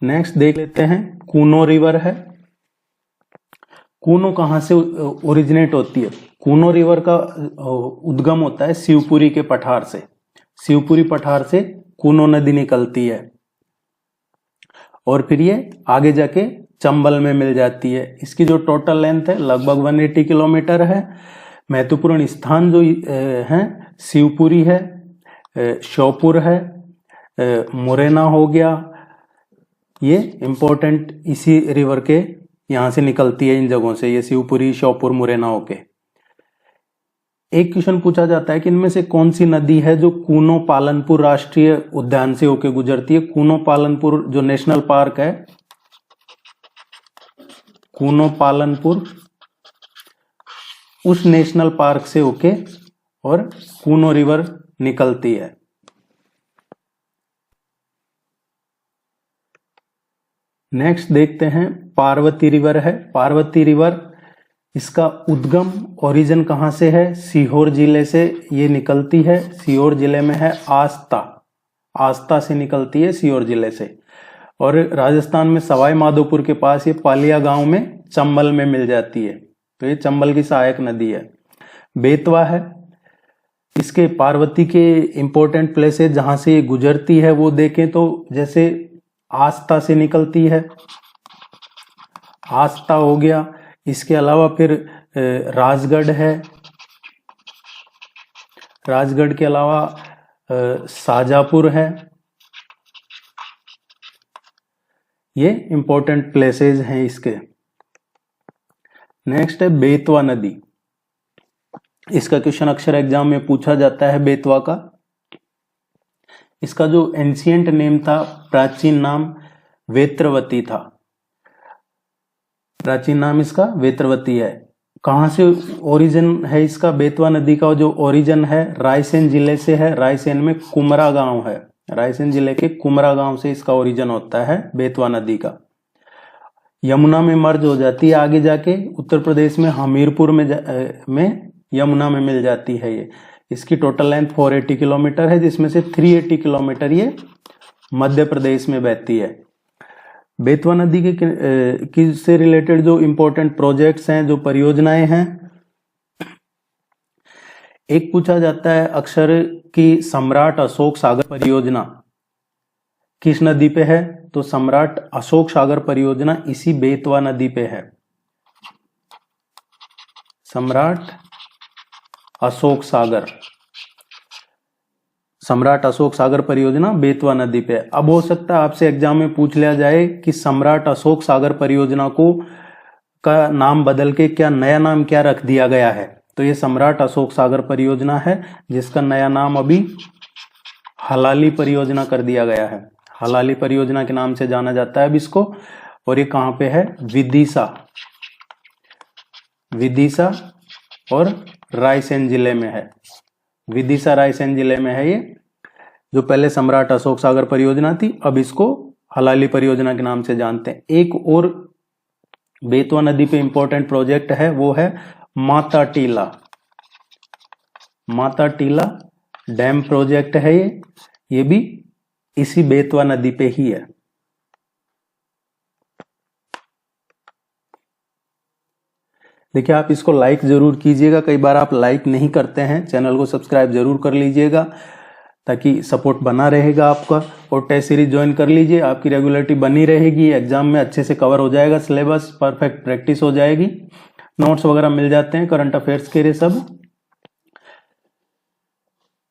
नेक्स्ट देख लेते हैं कूनो रिवर है। कूनो कहां से ओरिजिनेट होती है? कूनो रिवर का उद्गम होता है शिवपुरी के पठार से। शिवपुरी पठार से कूनो नदी निकलती है और फिर ये आगे जाके चंबल में मिल जाती है। इसकी जो टोटल लेंथ है लगभग 180 किलोमीटर है। महत्वपूर्ण स्थान जो हैं शिवपुरी है, श्योपुर है, मुरैना हो गया, ये इंपॉर्टेंट इसी रिवर के यहां से निकलती है, इन जगहों से, ये शिवपुरी, श्योपुर, मुरैना होके। एक क्वेश्चन पूछा जाता है कि इनमें से कौन सी नदी है जो कूनो पालनपुर राष्ट्रीय उद्यान से होके गुजरती है। कूनो पालनपुर जो नेशनल पार्क है, कूनो पालनपुर उस नेशनल पार्क से होके और कूनो रिवर निकलती है। नेक्स्ट देखते हैं पार्वती रिवर है। पार्वती रिवर, इसका उद्गम ओरिजिन कहां से है? सीहोर जिले से ये निकलती है। सीहोर जिले में है आस्था से निकलती है सीहोर जिले से, और राजस्थान में सवाई माधोपुर के पास ये पालिया गांव में चंबल में मिल जाती है। तो ये चंबल की सहायक नदी है। बेतवा है, इसके पार्वती के इंपॉर्टेंट प्लेसेस जहां से ये गुजरती है वो देखें तो जैसे आस्था से निकलती है, आस्था हो गया। इसके अलावा फिर राजगढ़ है, राजगढ़ के अलावा शाजापुर है। ये इंपॉर्टेंट प्लेसेस हैं इसके। नेक्स्ट है बेतवा नदी। इसका क्वेश्चन अक्सर एग्जाम में पूछा जाता है बेतवा का। इसका जो एंशिएंट नेम था, प्राचीन नाम वेत्रवती था। प्राचीन नाम इसका वेत्रवती है। कहां से ओरिजिन है इसका? बेतवा नदी का जो ओरिजिन है रायसेन जिले से है। रायसेन में कुमरा गांव है, रायसेन जिले के कुमरा गांव से इसका ओरिजिन होता है बेतवा नदी का। यमुना में मर्ज हो जाती है आगे जाके, उत्तर प्रदेश में हमीरपुर में यमुना में मिल जाती है ये। इसकी टोटल लेंथ 480 किलोमीटर है, जिसमें से 380 किलोमीटर ये मध्य प्रदेश में बहती है। बेतवा नदी के से रिलेटेड जो इंपॉर्टेंट प्रोजेक्ट्स हैं, जो परियोजनाएं हैं, एक पूछा जाता है अक्सर कि सम्राट अशोक सागर परियोजना किस नदी पे है? तो सम्राट अशोक सागर परियोजना इसी बेतवा नदी पे है। सम्राट अशोक सागर, सम्राट अशोक सागर परियोजना बेतवा नदी पे। अब हो सकता है आपसे एग्जाम में पूछ लिया जाए कि सम्राट अशोक सागर परियोजना को का नाम बदल के क्या नया नाम क्या रख दिया गया है? तो ये सम्राट अशोक सागर परियोजना है, जिसका नया नाम अभी हलाली परियोजना कर दिया गया है। हलाली परियोजना के नाम से जाना जाता है अब इसको। और ये कहाँ पे है? विदिशा, विदिशा और रायसेन जिले में है। विदिशा रायसेन जिले में है ये। जो पहले सम्राट अशोक सागर परियोजना थी, अब इसको हलाली परियोजना के नाम से जानते हैं। एक और बेतवा नदी पे इंपॉर्टेंट प्रोजेक्ट है, वो है माता टीला। माता टीला डैम प्रोजेक्ट है ये भी इसी बेतवा नदी पे ही है। देखिए, आप इसको लाइक जरूर कीजिएगा, कई बार आप लाइक नहीं करते हैं। चैनल को सब्सक्राइब जरूर कर लीजिएगा ताकि सपोर्ट बना रहेगा आपका। और टेस्ट सीरीज ज्वाइन कर लीजिए, आपकी रेगुलरिटी बनी रहेगी, एग्जाम में अच्छे से कवर हो जाएगा, सिलेबस परफेक्ट प्रैक्टिस हो जाएगी, नोट्स वगैरह मिल जाते हैं करंट अफेयर्स के लिए सब।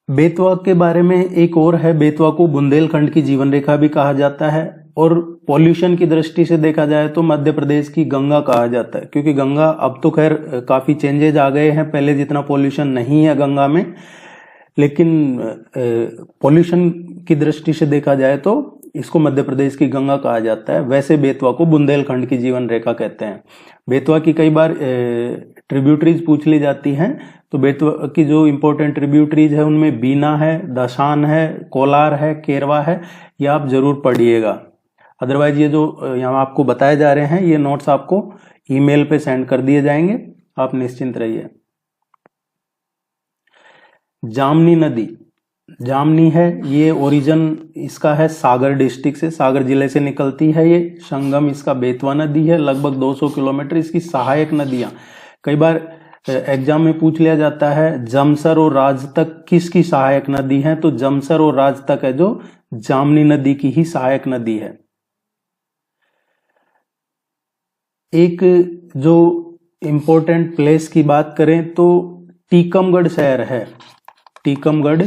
बेतवा के बारे में एक और है, बेतवा को बुंदेलखंड की जीवन रेखा भी कहा जाता है। और पॉल्यूशन की दृष्टि से देखा जाए तो मध्य प्रदेश की गंगा कहा जाता है, क्योंकि गंगा अब तो खैर काफी चेंजेज आ गए हैं, पहले जितना पॉल्यूशन नहीं है गंगा में, लेकिन पॉल्यूशन की दृष्टि से देखा जाए तो इसको मध्य प्रदेश की गंगा कहा जाता है। वैसे बेतवा को बुंदेलखंड की जीवन रेखा कहते हैं। बेतवा की कई बार ट्रिब्यूटरीज पूछ ली जाती हैं, तो बेतवा की जो इंपॉर्टेंट ट्रिब्यूटरीज है उनमें बीना है, दशान है, कोलार है, केरवा है, ये आप जरूर पढ़िएगा। अदरवाइज ये जो यहाँ आपको बताए जा रहे हैं ये नोट्स आपको ईमेल पे सेंड कर दिए जाएंगे, आप निश्चिंत रहिए। जामनी नदी, जामनी है, ये ओरिजिन इसका है सागर डिस्ट्रिक्ट से, सागर जिले से निकलती है ये। संगम इसका बेतवा नदी है, लगभग 200 किलोमीटर। इसकी सहायक नदियां, कई बार एग्जाम में पूछ लिया जाता है जमसर और राजतक किसकी सहायक नदी है, तो जमसर और राजतक है जो जामनी नदी की ही सहायक नदी है। एक जो इंपॉर्टेंट प्लेस की बात करें तो टीकमगढ़ शहर है। टीकमगढ़,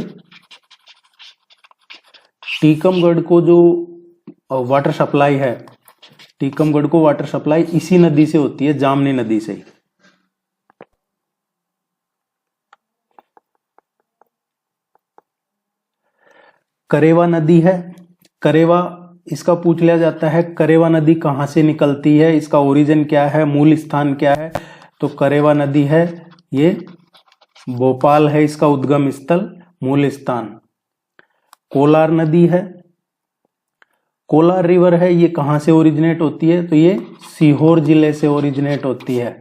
टीकमगढ़ को जो वाटर सप्लाई है, टीकमगढ़ को वाटर सप्लाई इसी नदी से होती है, जामनी नदी से। करेवा नदी है, करेवा इसका पूछ लिया जाता है करेवा नदी कहां से निकलती है, इसका ओरिजिन क्या है, मूल स्थान क्या है, तो करेवा नदी है ये भोपाल है इसका उद्गम स्थल, मूल स्थान। कोलार नदी है, कोलार रिवर है, ये कहां से ओरिजिनेट होती है, तो ये सीहोर जिले से ओरिजिनेट होती है।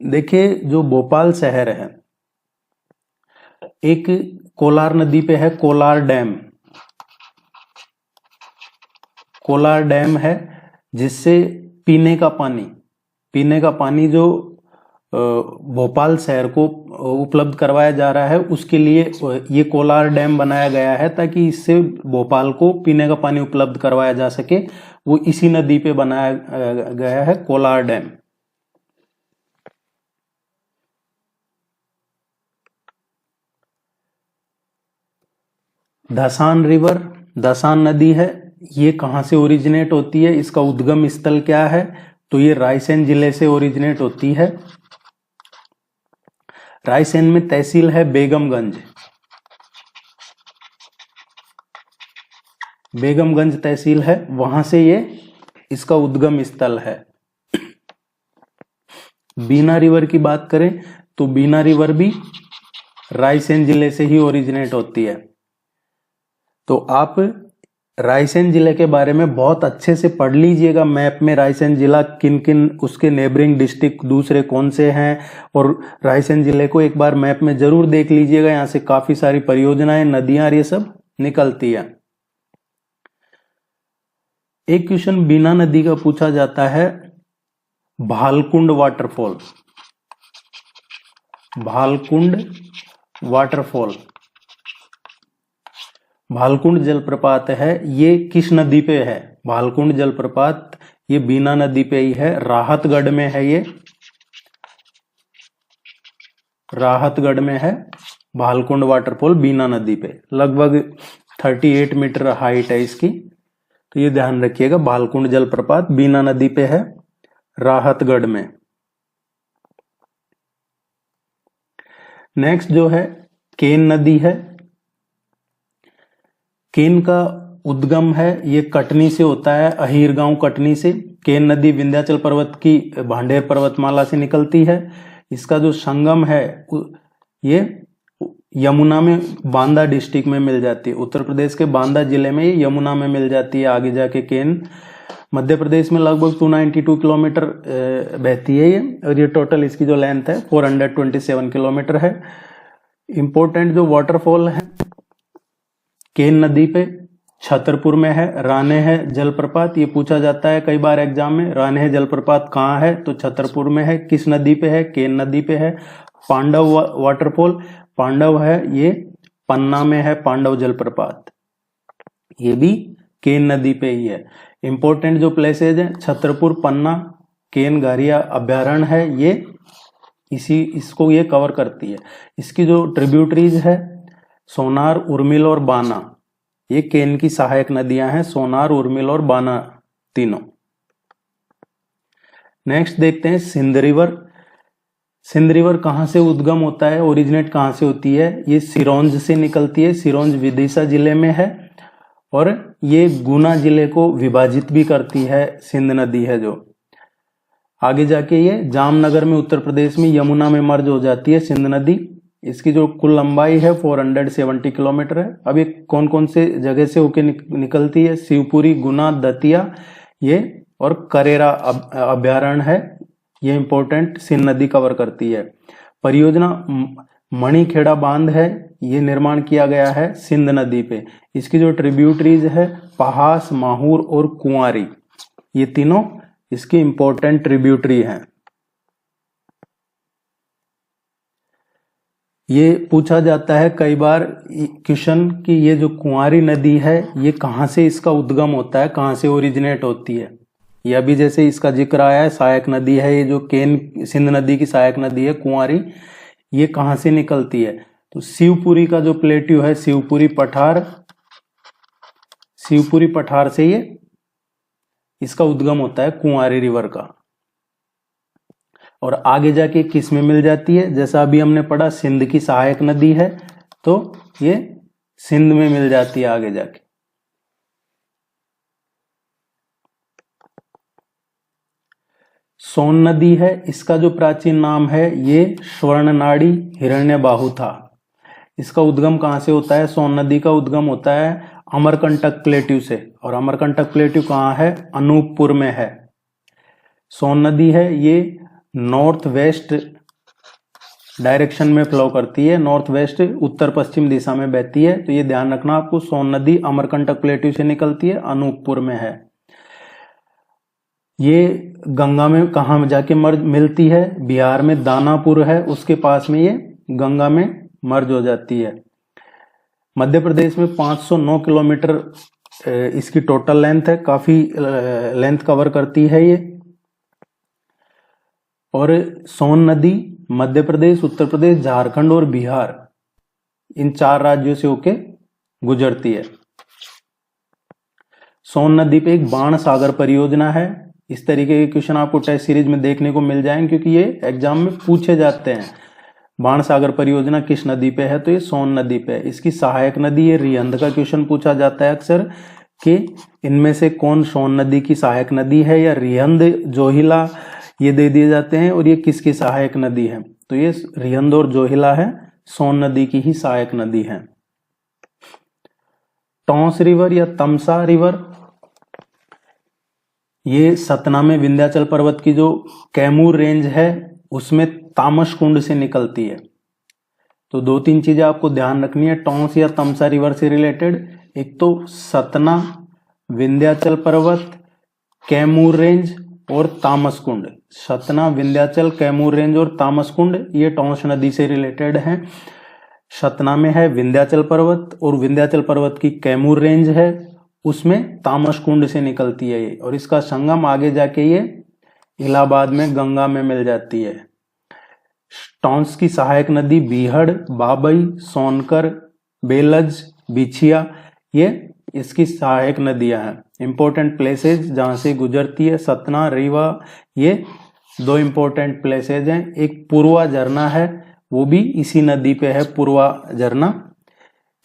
देखिए, जो भोपाल शहर है, एक कोलार नदी पे है कोलार डैम। कोलार डैम है जिससे पीने का पानी जो भोपाल शहर को उपलब्ध करवाया जा रहा है, उसके लिए ये कोलार डैम बनाया गया है ताकि इससे भोपाल को पीने का पानी उपलब्ध करवाया जा सके। वो इसी नदी पे बनाया गया है कोलार डैम। धसान रिवर, धसान नदी है, ये कहां से ओरिजिनेट होती है, इसका उद्गम स्थल क्या है, तो ये रायसेन जिले से ओरिजिनेट होती है। रायसेन में तहसील है बेगमगंज, बेगमगंज तहसील है, वहां से ये इसका उद्गम स्थल है। बीना रिवर की बात करें तो बीना रिवर भी रायसेन जिले से ही ओरिजिनेट होती है। तो आप रायसेन जिले के बारे में बहुत अच्छे से पढ़ लीजिएगा, मैप में रायसेन जिला किन किन उसके नेबरिंग डिस्ट्रिक्ट दूसरे कौन से हैं, और रायसेन जिले को एक बार मैप में जरूर देख लीजिएगा, यहाँ से काफी सारी परियोजनाएं, नदियां ये सब निकलती है। एक क्वेश्चन बीना नदी का पूछा जाता है, भालकुंड वाटरफॉल, भालकुंड वाटरफॉल भालकुंड जलप्रपात है ये किस नदी पे है? भालकुंड जलप्रपात ये बीना नदी पे ही है, राहतगढ़ में है ये, राहतगढ़ में है भालकुंड वाटरफॉल बीना नदी पे। लगभग 38 मीटर हाइट है इसकी, तो ये ध्यान रखिएगा। भालकुंड जलप्रपात बीना नदी पे है, राहतगढ़ में। नेक्स्ट जो है केन नदी है। केन का उद्गम है ये कटनी से होता है, अहीर गांव कटनी से। केन नदी विंध्याचल पर्वत की भांडेर पर्वतमाला से निकलती है। इसका जो संगम है ये यमुना में बांदा डिस्ट्रिक्ट में मिल जाती है। उत्तर प्रदेश के बांदा जिले में ये यमुना में मिल जाती है आगे जाके केन। मध्य प्रदेश में लगभग 292 किलोमीटर बहती है ये, और ये टोटल इसकी जो लेंथ है 427 किलोमीटर है। इंपॉर्टेंट जो वाटरफॉल है केन नदी पे छतरपुर में है, राने है जलप्रपात। ये पूछा जाता है कई बार एग्जाम में, राने है जलप्रपात कहाँ है? तो छतरपुर में है। किस नदी पे है? केन नदी पे है। पांडव वाटरफॉल, पांडव है ये पन्ना में है पांडव जलप्रपात, ये भी केन नदी पे ही है। इंपॉर्टेंट जो प्लेसेज है छतरपुर, पन्ना, केन घारिया अभ्यारण्य है, ये इसको ये कवर करती है। इसकी जो ट्रिब्यूटरीज है सोनार, उर्मिल और बाना, ये केन की सहायक नदियां हैं, सोनार, उर्मिल और बाना तीनों। नेक्स्ट देखते हैं सिंध रिवर। सिंध रिवर कहां से उद्गम होता है, ओरिजिनेट कहां से होती है? ये सिरोंज से निकलती है, सिरोंज विदिशा जिले में है, और ये गुना जिले को विभाजित भी करती है। सिंध नदी है जो आगे जाके ये जामनगर में उत्तर प्रदेश में यमुना में मर्ज हो जाती है सिंध नदी। इसकी जो कुल लंबाई है 470 किलोमीटर है। अब ये कौन कौन से जगह से होके निकलती है? शिवपुरी, गुना, दतिया ये और करेरा अभ्यारण्य है, ये इंपॉर्टेंट सिंध नदी कवर करती है। परियोजना मणिखेड़ा बांध है, ये निर्माण किया गया है सिंध नदी पे। इसकी जो ट्रिब्यूटरीज है पहास, माहूर और कुंवारी, ये तीनों इसकी इंपॉर्टेंट ट्रिब्यूटरी हैं। ये पूछा जाता है कई बार क्वेश्चन कि ये जो कुंवारी नदी है ये कहाँ से इसका उद्गम होता है, कहाँ से ओरिजिनेट होती है। ये अभी जैसे इसका जिक्र आया है सहायक नदी है, ये जो केन सिंध नदी की सहायक नदी है कुंवारी, ये कहाँ से निकलती है? तो शिवपुरी का जो प्लेट्यू है शिवपुरी पठार से ये इसका उद्गम होता है कुंवारी रिवर का। और आगे जाके किस में मिल जाती है? जैसा अभी हमने पढ़ा सिंध की सहायक नदी है, तो ये सिंध में मिल जाती है आगे जाके। सोन नदी है, इसका जो प्राचीन नाम है ये स्वर्णनाड़ी हिरण्यबाहु था। इसका उद्गम कहां से होता है? सोन नदी का उद्गम होता है अमरकंटक प्लेट्यू से, और अमरकंटक प्लेट्यू कहां है? अनूपपुर में है। सोन नदी है ये नॉर्थ वेस्ट डायरेक्शन में फ्लो करती है, नॉर्थ वेस्ट उत्तर पश्चिम दिशा में बहती है। तो ये ध्यान रखना आपको, सोन नदी अमरकंटक प्लेट्यू से निकलती है, अनूपपुर में है। ये गंगा में कहाँ जाके मर्ज मिलती है? बिहार में दानापुर है, उसके पास में ये गंगा में मर्ज हो जाती है। मध्य प्रदेश में 509 किलोमीटर इसकी टोटल लेंथ है, काफी लेंथ कवर करती है ये। और सोन नदी मध्य प्रदेश, उत्तर प्रदेश, झारखंड और बिहार, इन 4 राज्यों से होके गुजरती है। सोन नदी पे एक बाण सागर परियोजना है। इस तरीके के क्वेश्चन आपको टेस्ट सीरीज में देखने को मिल जाएंगे, क्योंकि ये एग्जाम में पूछे जाते हैं। बाण सागर परियोजना किस नदी पे है? तो ये सोन नदी पे है। इसकी सहायक नदी ये रिहंद का क्वेश्चन पूछा जाता है अक्सर कि इनमें से कौन सोन नदी की सहायक नदी है, या रिहंद, जोहिला, ये दे दिए जाते हैं। और ये किसकी सहायक नदी है? तो ये रिहंद और जोहिला है, सोन नदी की ही सहायक नदी है। टॉन्स रिवर या तमसा रिवर, ये सतना में विंध्याचल पर्वत की जो कैमूर रेंज है उसमें तामस कुंड से निकलती है। तो 2-3 चीजें आपको ध्यान रखनी है टॉन्स या तमसा रिवर से रिलेटेड। एक तो सतना, विंध्याचल पर्वत, कैमूर रेंज और तामस कुंड। सतना, विंध्याचल, कैमूर रेंज और तामस कुंड ये टॉन्स नदी से रिलेटेड हैं। सतना में है विंध्याचल पर्वत, और विंध्याचल पर्वत की कैमूर रेंज है, उसमें तामस कुंड से निकलती है ये, और इसका संगम आगे जाके ये इलाहाबाद में गंगा में मिल जाती है। टॉन्स की सहायक नदी बीहड़, बाबई, सोनकर, बेलज, बिछिया, ये इसकी सहायक नदियां हैं। इंपॉर्टेंट प्लेसेज जहां से गुजरती है, सतना, रीवा, ये 2 इंपॉर्टेंट प्लेसेज हैं। एक पूर्वा झरना है, वो भी इसी नदी पे है, पूर्वा झरना,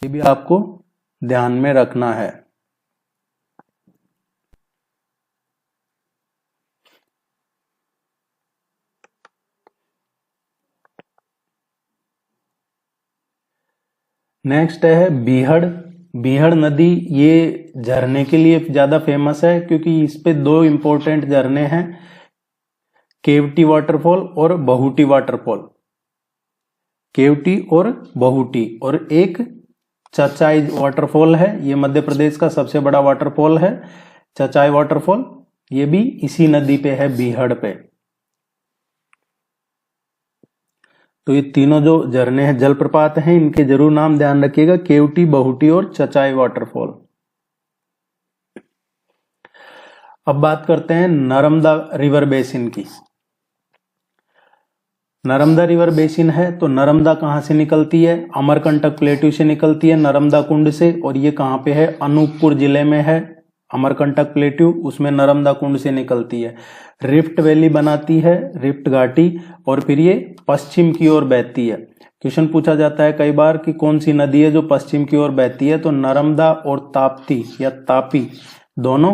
ये भी आपको ध्यान में रखना है। नेक्स्ट है बीहड़। बीहड़ नदी ये झरने के लिए ज्यादा फेमस है क्योंकि इस पे 2 इंपॉर्टेंट झरने हैं, केवटी वाटरफॉल और बहुटी वाटरफॉल। केवटी और बहुटी, और एक चचाई वाटरफॉल है, ये मध्य प्रदेश का सबसे बड़ा वाटरफॉल है चचाई वाटरफॉल, ये भी इसी नदी पे है, बीहड़ पे। तो ये तीनों जो झरने हैं, जलप्रपात हैं, इनके जरूर नाम ध्यान रखिएगा, केवटी, बहुटी और चचाई वाटरफॉल। अब बात करते हैं नर्मदा रिवर बेसिन की। नर्मदा रिवर बेसिन है तो नर्मदा कहां से निकलती है? अमरकंटक प्लेट्यू से निकलती है, नर्मदा कुंड से, और ये कहां पे है? अनूपपुर जिले में है अमरकंटक प्लेट्यू, उसमें नर्मदा कुंड से निकलती है। रिफ्ट वैली बनाती है, रिफ्ट घाटी, और फिर ये पश्चिम की ओर बहती है। क्वेश्चन पूछा जाता है कई बार कि कौन सी नदी है जो पश्चिम की ओर बहती है, तो नर्मदा और ताप्ती या तापी दोनों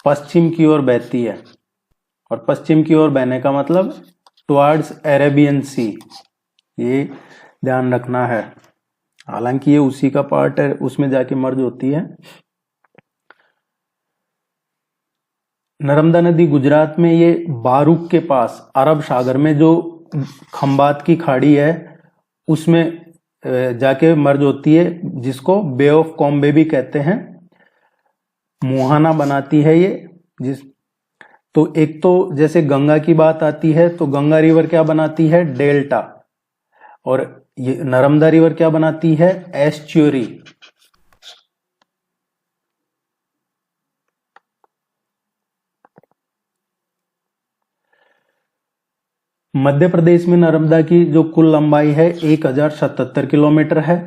पश्चिम की ओर बहती है, और पश्चिम की ओर बहने का मतलब टुवर्ड्स अरेबियन सी, ये ध्यान रखना है। हालांकि ये उसी का पार्ट है, उसमें जाके मर्ज होती है। नर्मदा नदी गुजरात में ये बारूक के पास अरब सागर में जो खंबात की खाड़ी है उसमें जाके मर्ज होती है, जिसको बे ऑफ कॉम्बे भी कहते हैं। मुहाना बनाती है ये, तो एक तो जैसे गंगा की बात आती है तो गंगा रिवर क्या बनाती है? डेल्टा, और ये नर्मदा रिवर क्या बनाती है? एस्च्यूरी। मध्य प्रदेश में नर्मदा की जो कुल लंबाई है 1077 किलोमीटर है।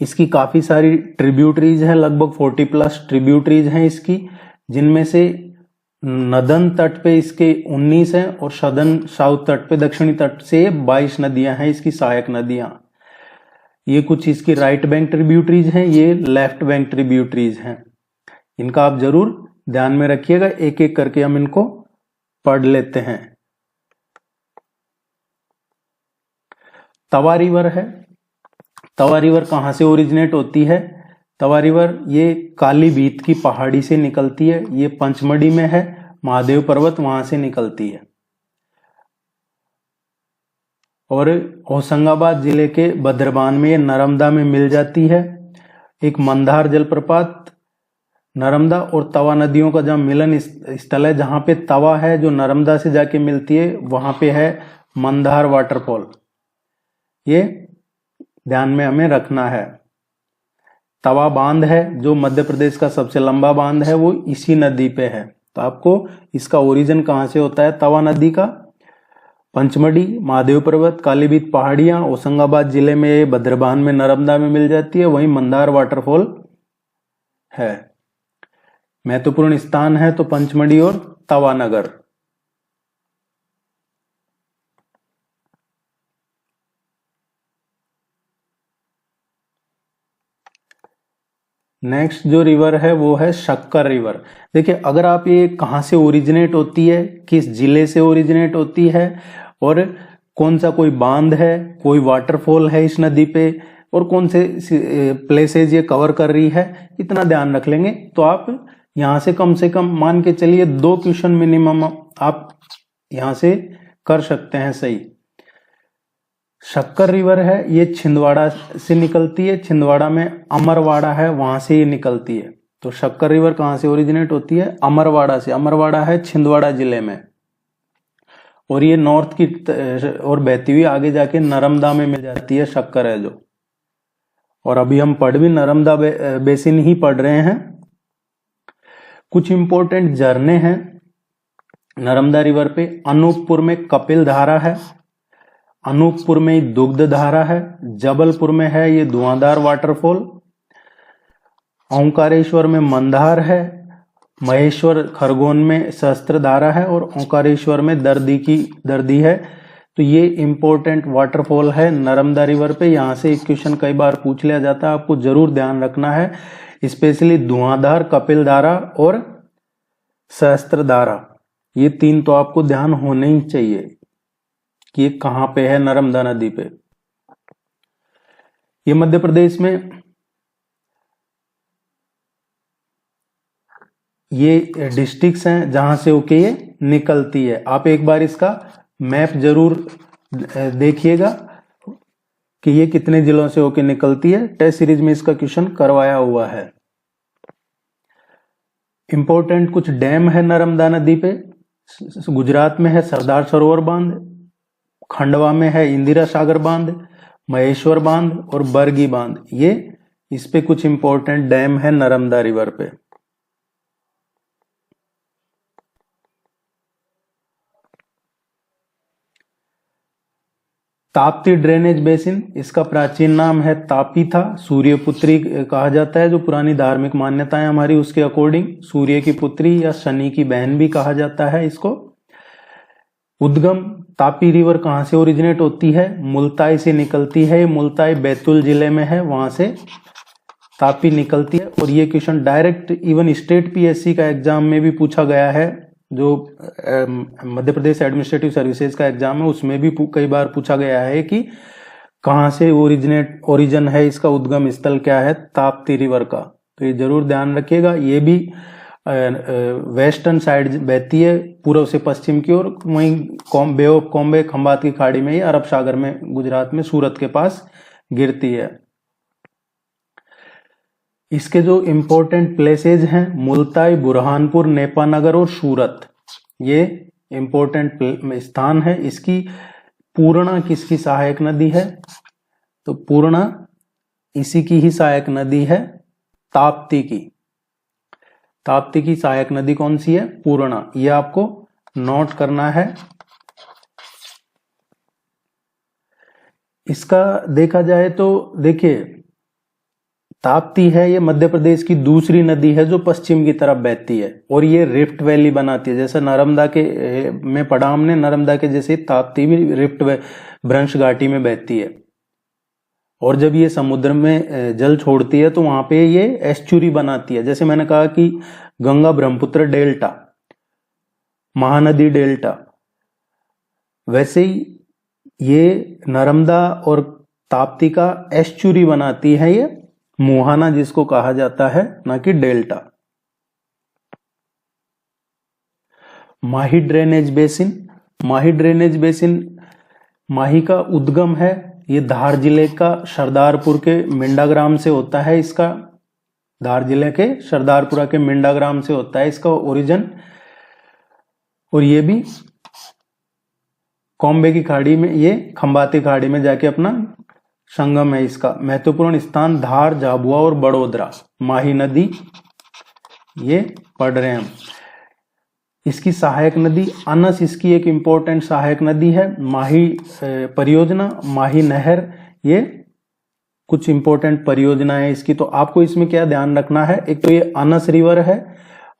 इसकी काफी सारी ट्रिब्यूटरीज हैं, लगभग 40+ ट्रिब्यूटरीज हैं इसकी, जिनमें से नदन तट पे इसके 19 हैं, और सदन साउथ तट पे, दक्षिणी तट से 22 नदियां हैं इसकी सहायक नदियां। ये कुछ इसकी राइट बैंक ट्रिब्यूटरीज हैं, ये लेफ्ट बैंक ट्रिब्यूटरीज हैं। इनका आप जरूर ध्यान में रखिएगा, एक एक करके हम इनको पढ़ लेते हैं। तवा रिवर है। तवा रिवर कहां से ओरिजिनेट होती है? तवा रिवर ये काली भीत की पहाड़ी से निकलती है, ये पंचमढ़ी में है, महादेव पर्वत वहां से निकलती है, और होशंगाबाद जिले के बद्रबान में ये नर्मदा में मिल जाती है। एक मंदार जलप्रपात नर्मदा और तवा नदियों का जहां मिलन स्थल है, जहां पे तवा है जो नर्मदा से जाके मिलती है, वहां पे है मंदार वाटरफॉल, ये ध्यान में हमें रखना है। तवा बांध है जो मध्य प्रदेश का सबसे लंबा बांध है, वो इसी नदी पे है। तो आपको इसका ओरिजिन कहां से होता है तवा नदी का? पंचमढ़ी, महादेव पर्वत, कालीभीत पहाड़ियां, होशंगाबाद जिले में बद्रबान में नर्मदा में मिल जाती है, वहीं मंदार वाटरफॉल है। महत्वपूर्ण स्थान है तो पंचमढ़ी और तवानगर। नेक्स्ट जो रिवर है वो है शक्कर रिवर। देखिए, अगर आप ये कहां से ओरिजिनेट होती है, किस जिले से ओरिजिनेट होती है, और कौन सा कोई बांध है, कोई वाटरफॉल है इस नदी पे, और कौन से प्लेसेज ये कवर कर रही है, इतना ध्यान रख लेंगे तो आप यहां से कम मान के चलिए 2 क्वेश्चन मिनिमम आप यहां से कर सकते हैं सही। शक्कर रिवर है, ये छिंदवाड़ा से निकलती है, छिंदवाड़ा में अमरवाड़ा है, वहां से ये निकलती है। तो शक्कर रिवर कहां से ओरिजिनेट होती है? अमरवाड़ा से। अमरवाड़ा है छिंदवाड़ा जिले में, और ये नॉर्थ की और बहती हुई आगे जाके नर्मदा में मिल जाती है, शक्कर है जो। और अभी हम पढ़ भी नर्मदा बेसिन ही पढ़ रहे हैं। कुछ इंपॉर्टेंट झरने हैं नर्मदा रिवर पे। अनूपपुर में कपिल धारा है, अनूपपुर में दुग्ध धारा है, जबलपुर में है ये धुआंधार वाटरफॉल, ओंकारेश्वर में मंदार है, महेश्वर खरगोन में सहस्त्रधारा है और ओंकारेश्वर में दर्दी है। तो ये इंपॉर्टेंट वाटरफॉल है नर्मदा रिवर पे। यहाँ से एक क्वेश्चन कई बार पूछ लिया जाता है, आपको जरूर ध्यान रखना है, स्पेशली धुआंधार, कपिलधारा और सहस्त्रधारा, ये तीन तो आपको ध्यान होने ही चाहिए कि ये कहाँ पे है नर्मदा नदी पे। ये मध्य प्रदेश में ये डिस्ट्रिक्ट्स हैं जहां से होके ये निकलती है। आप एक बार इसका मैप जरूर देखिएगा कि ये कितने जिलों से होके निकलती है। टेस्ट सीरीज में इसका क्वेश्चन करवाया हुआ है। इंपॉर्टेंट कुछ डैम है नर्मदा नदी पे। गुजरात में है सरदार सरोवर बांध, खंडवा में है इंदिरा सागर बांध, महेश्वर बांध और बरगी बांध। ये इस पे कुछ इंपॉर्टेंट डैम है नर्मदा रिवर पे। ताप्ती ड्रेनेज बेसिन, इसका प्राचीन नाम है तापी था, सूर्यपुत्री कहा जाता है। जो पुरानी धार्मिक मान्यताएं हमारी उसके अकॉर्डिंग सूर्य की पुत्री या शनि की बहन भी कहा जाता है इसको। उद्गम तापी रिवर कहां से ओरिजिनेट होती है? मुल्ताई से निकलती है। मुल्ताई बैतूल जिले में है, वहां से तापी निकलती है। और ये question direct even state PSC का एग्जाम में भी पूछा गया है। जो मध्य प्रदेश एडमिनिस्ट्रेटिव सर्विसेज का एग्जाम है उसमें भी कई बार पूछा गया है कि कहां से ओरिजिन है इसका, उद्गम स्थल क्या है ताप्ती रिवर का। तो ये जरूर ध्यान रखिएगा। ये भी वेस्टर्न साइड बहती है पूर्व से पश्चिम की ओर, वहीं बे ऑफ कॉम्बे खंबात की खाड़ी में, ये अरब सागर में, गुजरात में सूरत के पास गिरती है। इसके जो इंपॉर्टेंट प्लेसेज हैं मुल्ताई, बुरहानपुर, नेपानगर और सूरत, ये इंपॉर्टेंट स्थान है। इसकी पूर्णा किसकी सहायक नदी है? तो पूर्णा इसी की ही सहायक नदी है, ताप्ती की। ताप्ती की सहायक नदी कौन सी है? पूर्णा। ये आपको नोट करना है। इसका देखा जाए तो देखिए ताप्ती है, ये मध्य प्रदेश की दूसरी नदी है जो पश्चिम की तरफ बहती है और ये रिफ्ट वैली बनाती है। जैसे नर्मदा के में पढ़ा हमने, नर्मदा के जैसे ताप्ती भी रिफ्ट भ्रंश घाटी में बहती है। और जब ये समुद्र में जल छोड़ती है तो वहां पे ये एस्चुरी बनाती है। जैसे मैंने कहा कि गंगा ब्रह्मपुत्र डेल्टा, महानदी डेल्टा, वैसे ही ये नर्मदा और ताप्ती का एस्चुरी बनाती है, ये मुहाना जिसको कहा जाता है, ना कि डेल्टा। माही ड्रेनेज बेसिन, माही ड्रेनेज बेसिन माही का उद्गम है, ये धार जिले का सरदारपुर के मिंडा ग्राम से होता है। इसका धार जिले के सरदारपुरा के मिंडा ग्राम से होता है इसका ओरिजिन। और ये भी कॉम्बे की खाड़ी में, ये खंबाती खाड़ी में जाके अपना संगम है। इसका महत्वपूर्ण स्थान धार, झाबुआ और बड़ोदरा, माही नदी, ये पढ़ रहे हैं हम। इसकी सहायक नदी अनस, इसकी एक इंपॉर्टेंट सहायक नदी है। माही परियोजना, माही नहर, ये कुछ इंपॉर्टेंट परियोजना है इसकी। तो आपको इसमें क्या ध्यान रखना है? एक तो ये अनस रिवर है,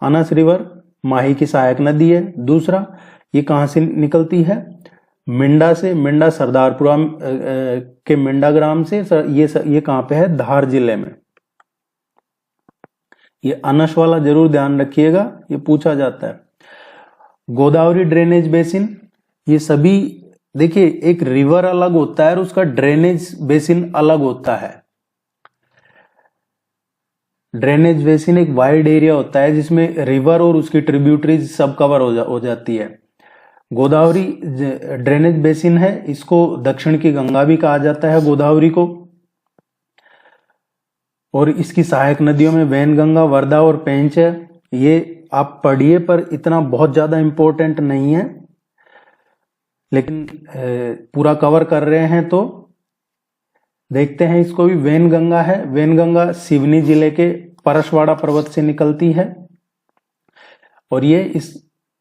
अनस रिवर माही की सहायक नदी है। दूसरा, ये कहां से निकलती है? मिंडा से, मिंडा सरदारपुरा के मिंडा ग्राम से। ये कहां पे है? धार जिले में। ये अनस वाला जरूर ध्यान रखिएगा, ये पूछा जाता है। गोदावरी ड्रेनेज बेसिन, ये सभी देखिए, एक रिवर अलग होता है और उसका ड्रेनेज बेसिन अलग होता है। ड्रेनेज बेसिन एक वाइड एरिया होता है जिसमें रिवर और उसकी ट्रिब्यूटरीज सब कवर हो जाती है। गोदावरी ड्रेनेज बेसिन है, इसको दक्षिण की गंगा भी कहा जाता है, गोदावरी को। और इसकी सहायक नदियों में वैनगंगा, वर्धा और पेंच है। ये आप पढ़िए, पर इतना बहुत ज्यादा इंपॉर्टेंट नहीं है। लेकिन पूरा कवर कर रहे हैं तो देखते हैं इसको भी। वेनगंगा है, वेनगंगा सिवनी जिले के परसवाड़ा पर्वत से निकलती है और ये इस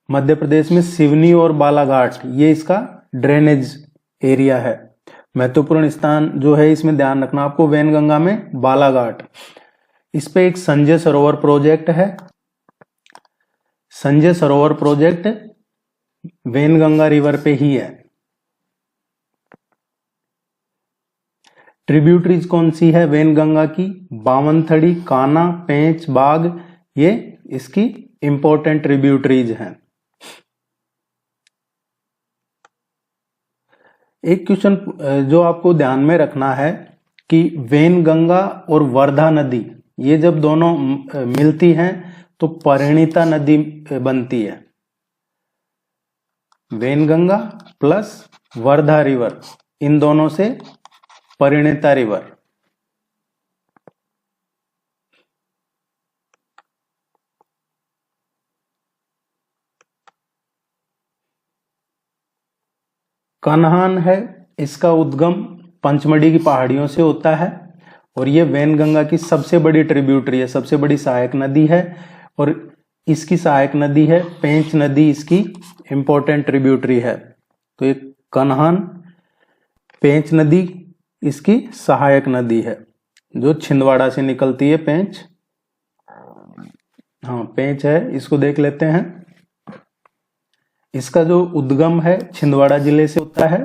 मध्य प्रदेश में सिवनी और बालाघाट ये इसका ड्रेनेज एरिया है। महत्वपूर्ण स्थान जो है इसमें ध्यान रखना आपको, वेनगंगा में बालाघाट। इस पे एक संजय सरोवर प्रोजेक्ट है। संजय सरोवर प्रोजेक्ट वेनगंगा रिवर पे ही है। ट्रिब्यूटरीज कौन सी है वेनगंगा की? बावनथड़ी, कान्हा, पेंच, बाग, ये इसकी इंपॉर्टेंट ट्रिब्यूटरीज हैं। एक क्वेश्चन जो आपको ध्यान में रखना है कि वेनगंगा और वर्धा नदी ये जब दोनों मिलती हैं तो परिणीता नदी बनती है। वेनगंगा प्लस वर्धा रिवर, इन दोनों से परिणीता रिवर। कन्हान है, इसका उद्गम पंचमढ़ी की पहाड़ियों से होता है और ये वेनगंगा की सबसे बड़ी ट्रिब्यूटरी है, सबसे बड़ी सहायक नदी है और इसकी सहायक नदी है पेंच नदी, इसकी इंपॉर्टेंट ट्रिब्यूटरी है। तो ये कन्हान, पेंच नदी इसकी सहायक नदी है जो छिंदवाड़ा से निकलती है। पेंच, हाँ पेंच है, इसको देख लेते हैं। इसका जो उद्गम है छिंदवाड़ा जिले से होता है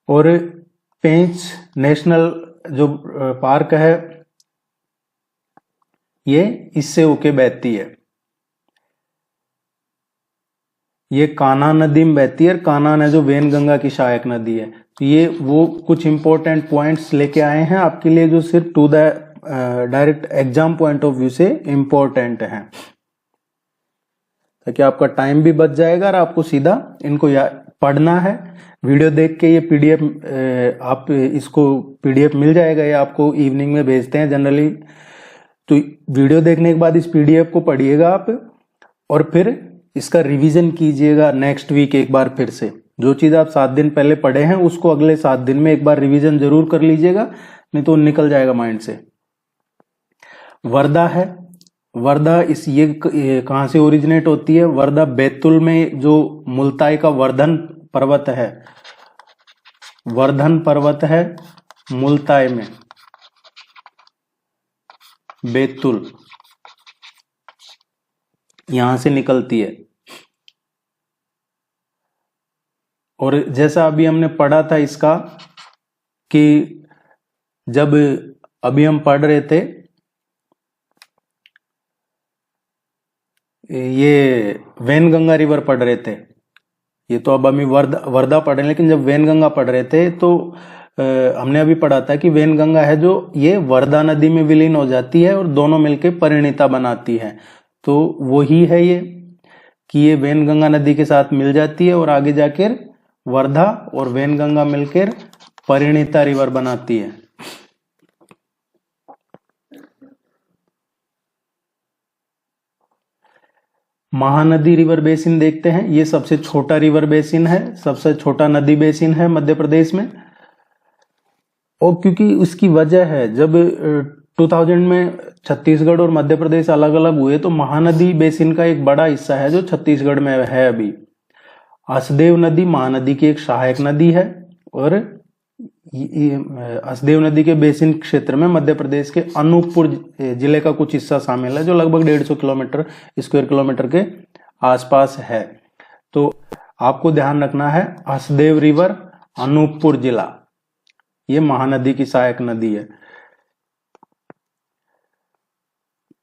और पेंच नेशनल जो पार्क है ये इससे होके बहती है। ये कान्हा नदी में बहती है और कान्हा है जो वेनगंगा की सहायक नदी है। तो ये वो कुछ इंपॉर्टेंट पॉइंट्स लेके आए हैं आपके लिए जो सिर्फ to the direct exam point of view से इंपॉर्टेंट हैं, ताकि आपका टाइम भी बच जाएगा और आपको सीधा इनको पढ़ना है। वीडियो देख के ये पीडीएफ आप इसको पीडीएफ मिल जाएगा, ये आपको इवनिंग में भेजते हैं जनरली। तो वीडियो देखने के बाद इस पीडीएफ को पढ़िएगा आप और फिर इसका रिवीजन कीजिएगा नेक्स्ट वीक एक बार फिर से। जो चीज आप 7 दिन पहले पढ़े हैं उसको अगले 7 दिन में एक बार रिवीजन जरूर कर लीजिएगा, नहीं तो निकल जाएगा माइंड से। वर्धा है, वर्धा इस ये कहां से ओरिजिनेट होती है? वर्धा बैतूल में जो मुल्ताई का वर्धन पर्वत है, वर्धन पर्वत है मुल्ताई में, बैतूल यहां से निकलती है। और जैसा अभी हमने पढ़ा था इसका कि जब अभी हम पढ़ रहे थे ये वेनगंगा रिवर पढ़ रहे थे, ये तो अब हम वर्धा पढ़ रहे हैं, लेकिन जब वेनगंगा पढ़ रहे थे तो हमने अभी पढ़ा था कि वेनगंगा है जो ये वर्धा नदी में विलीन हो जाती है और दोनों मिलकर परिणीता बनाती है। तो वही है ये कि ये वेनगंगा नदी के साथ मिल जाती है और आगे जाकर वर्धा और वेनगंगा मिलकर परिणीता रिवर बनाती है। महानदी रिवर बेसिन देखते हैं। ये सबसे छोटा रिवर बेसिन है, सबसे छोटा नदी बेसिन है मध्य प्रदेश में। और क्योंकि उसकी वजह है, जब 2000 में छत्तीसगढ़ और मध्य प्रदेश अलग अलग हुए तो महानदी बेसिन का एक बड़ा हिस्सा है जो छत्तीसगढ़ में है अभी। हसदेव नदी महानदी की एक सहायक नदी है और हसदेव नदी के बेसिन क्षेत्र में मध्य प्रदेश के अनूपपुर जिले का कुछ हिस्सा शामिल है जो लगभग 150 स्क्वायर किलोमीटर के आसपास है। तो आपको ध्यान रखना है हसदेव रिवर, अनूपपुर जिला, ये महानदी की सहायक नदी है।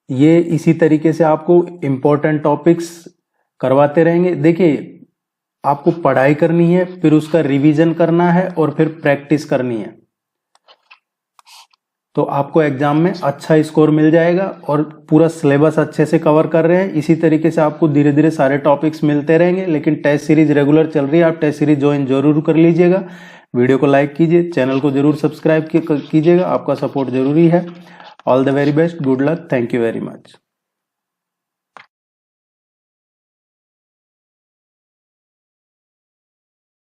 ये इसी तरीके से आपको इंपॉर्टेंट टॉपिक्स करवाते रहेंगे। देखिए आपको पढ़ाई करनी है, फिर उसका रिवीजन करना है और फिर प्रैक्टिस करनी है, तो आपको एग्जाम में अच्छा स्कोर मिल जाएगा। और पूरा सिलेबस अच्छे से कवर कर रहे हैं, इसी तरीके से आपको धीरे धीरे सारे टॉपिक्स मिलते रहेंगे। लेकिन टेस्ट सीरीज रेगुलर चल रही है, आप टेस्ट सीरीज ज्वाइन जरूर कर लीजिएगा। वीडियो को लाइक कीजिए, चैनल को जरूर सब्सक्राइब कीजिएगा, आपका सपोर्ट जरूरी है। All the very best, good luck, thank you very much.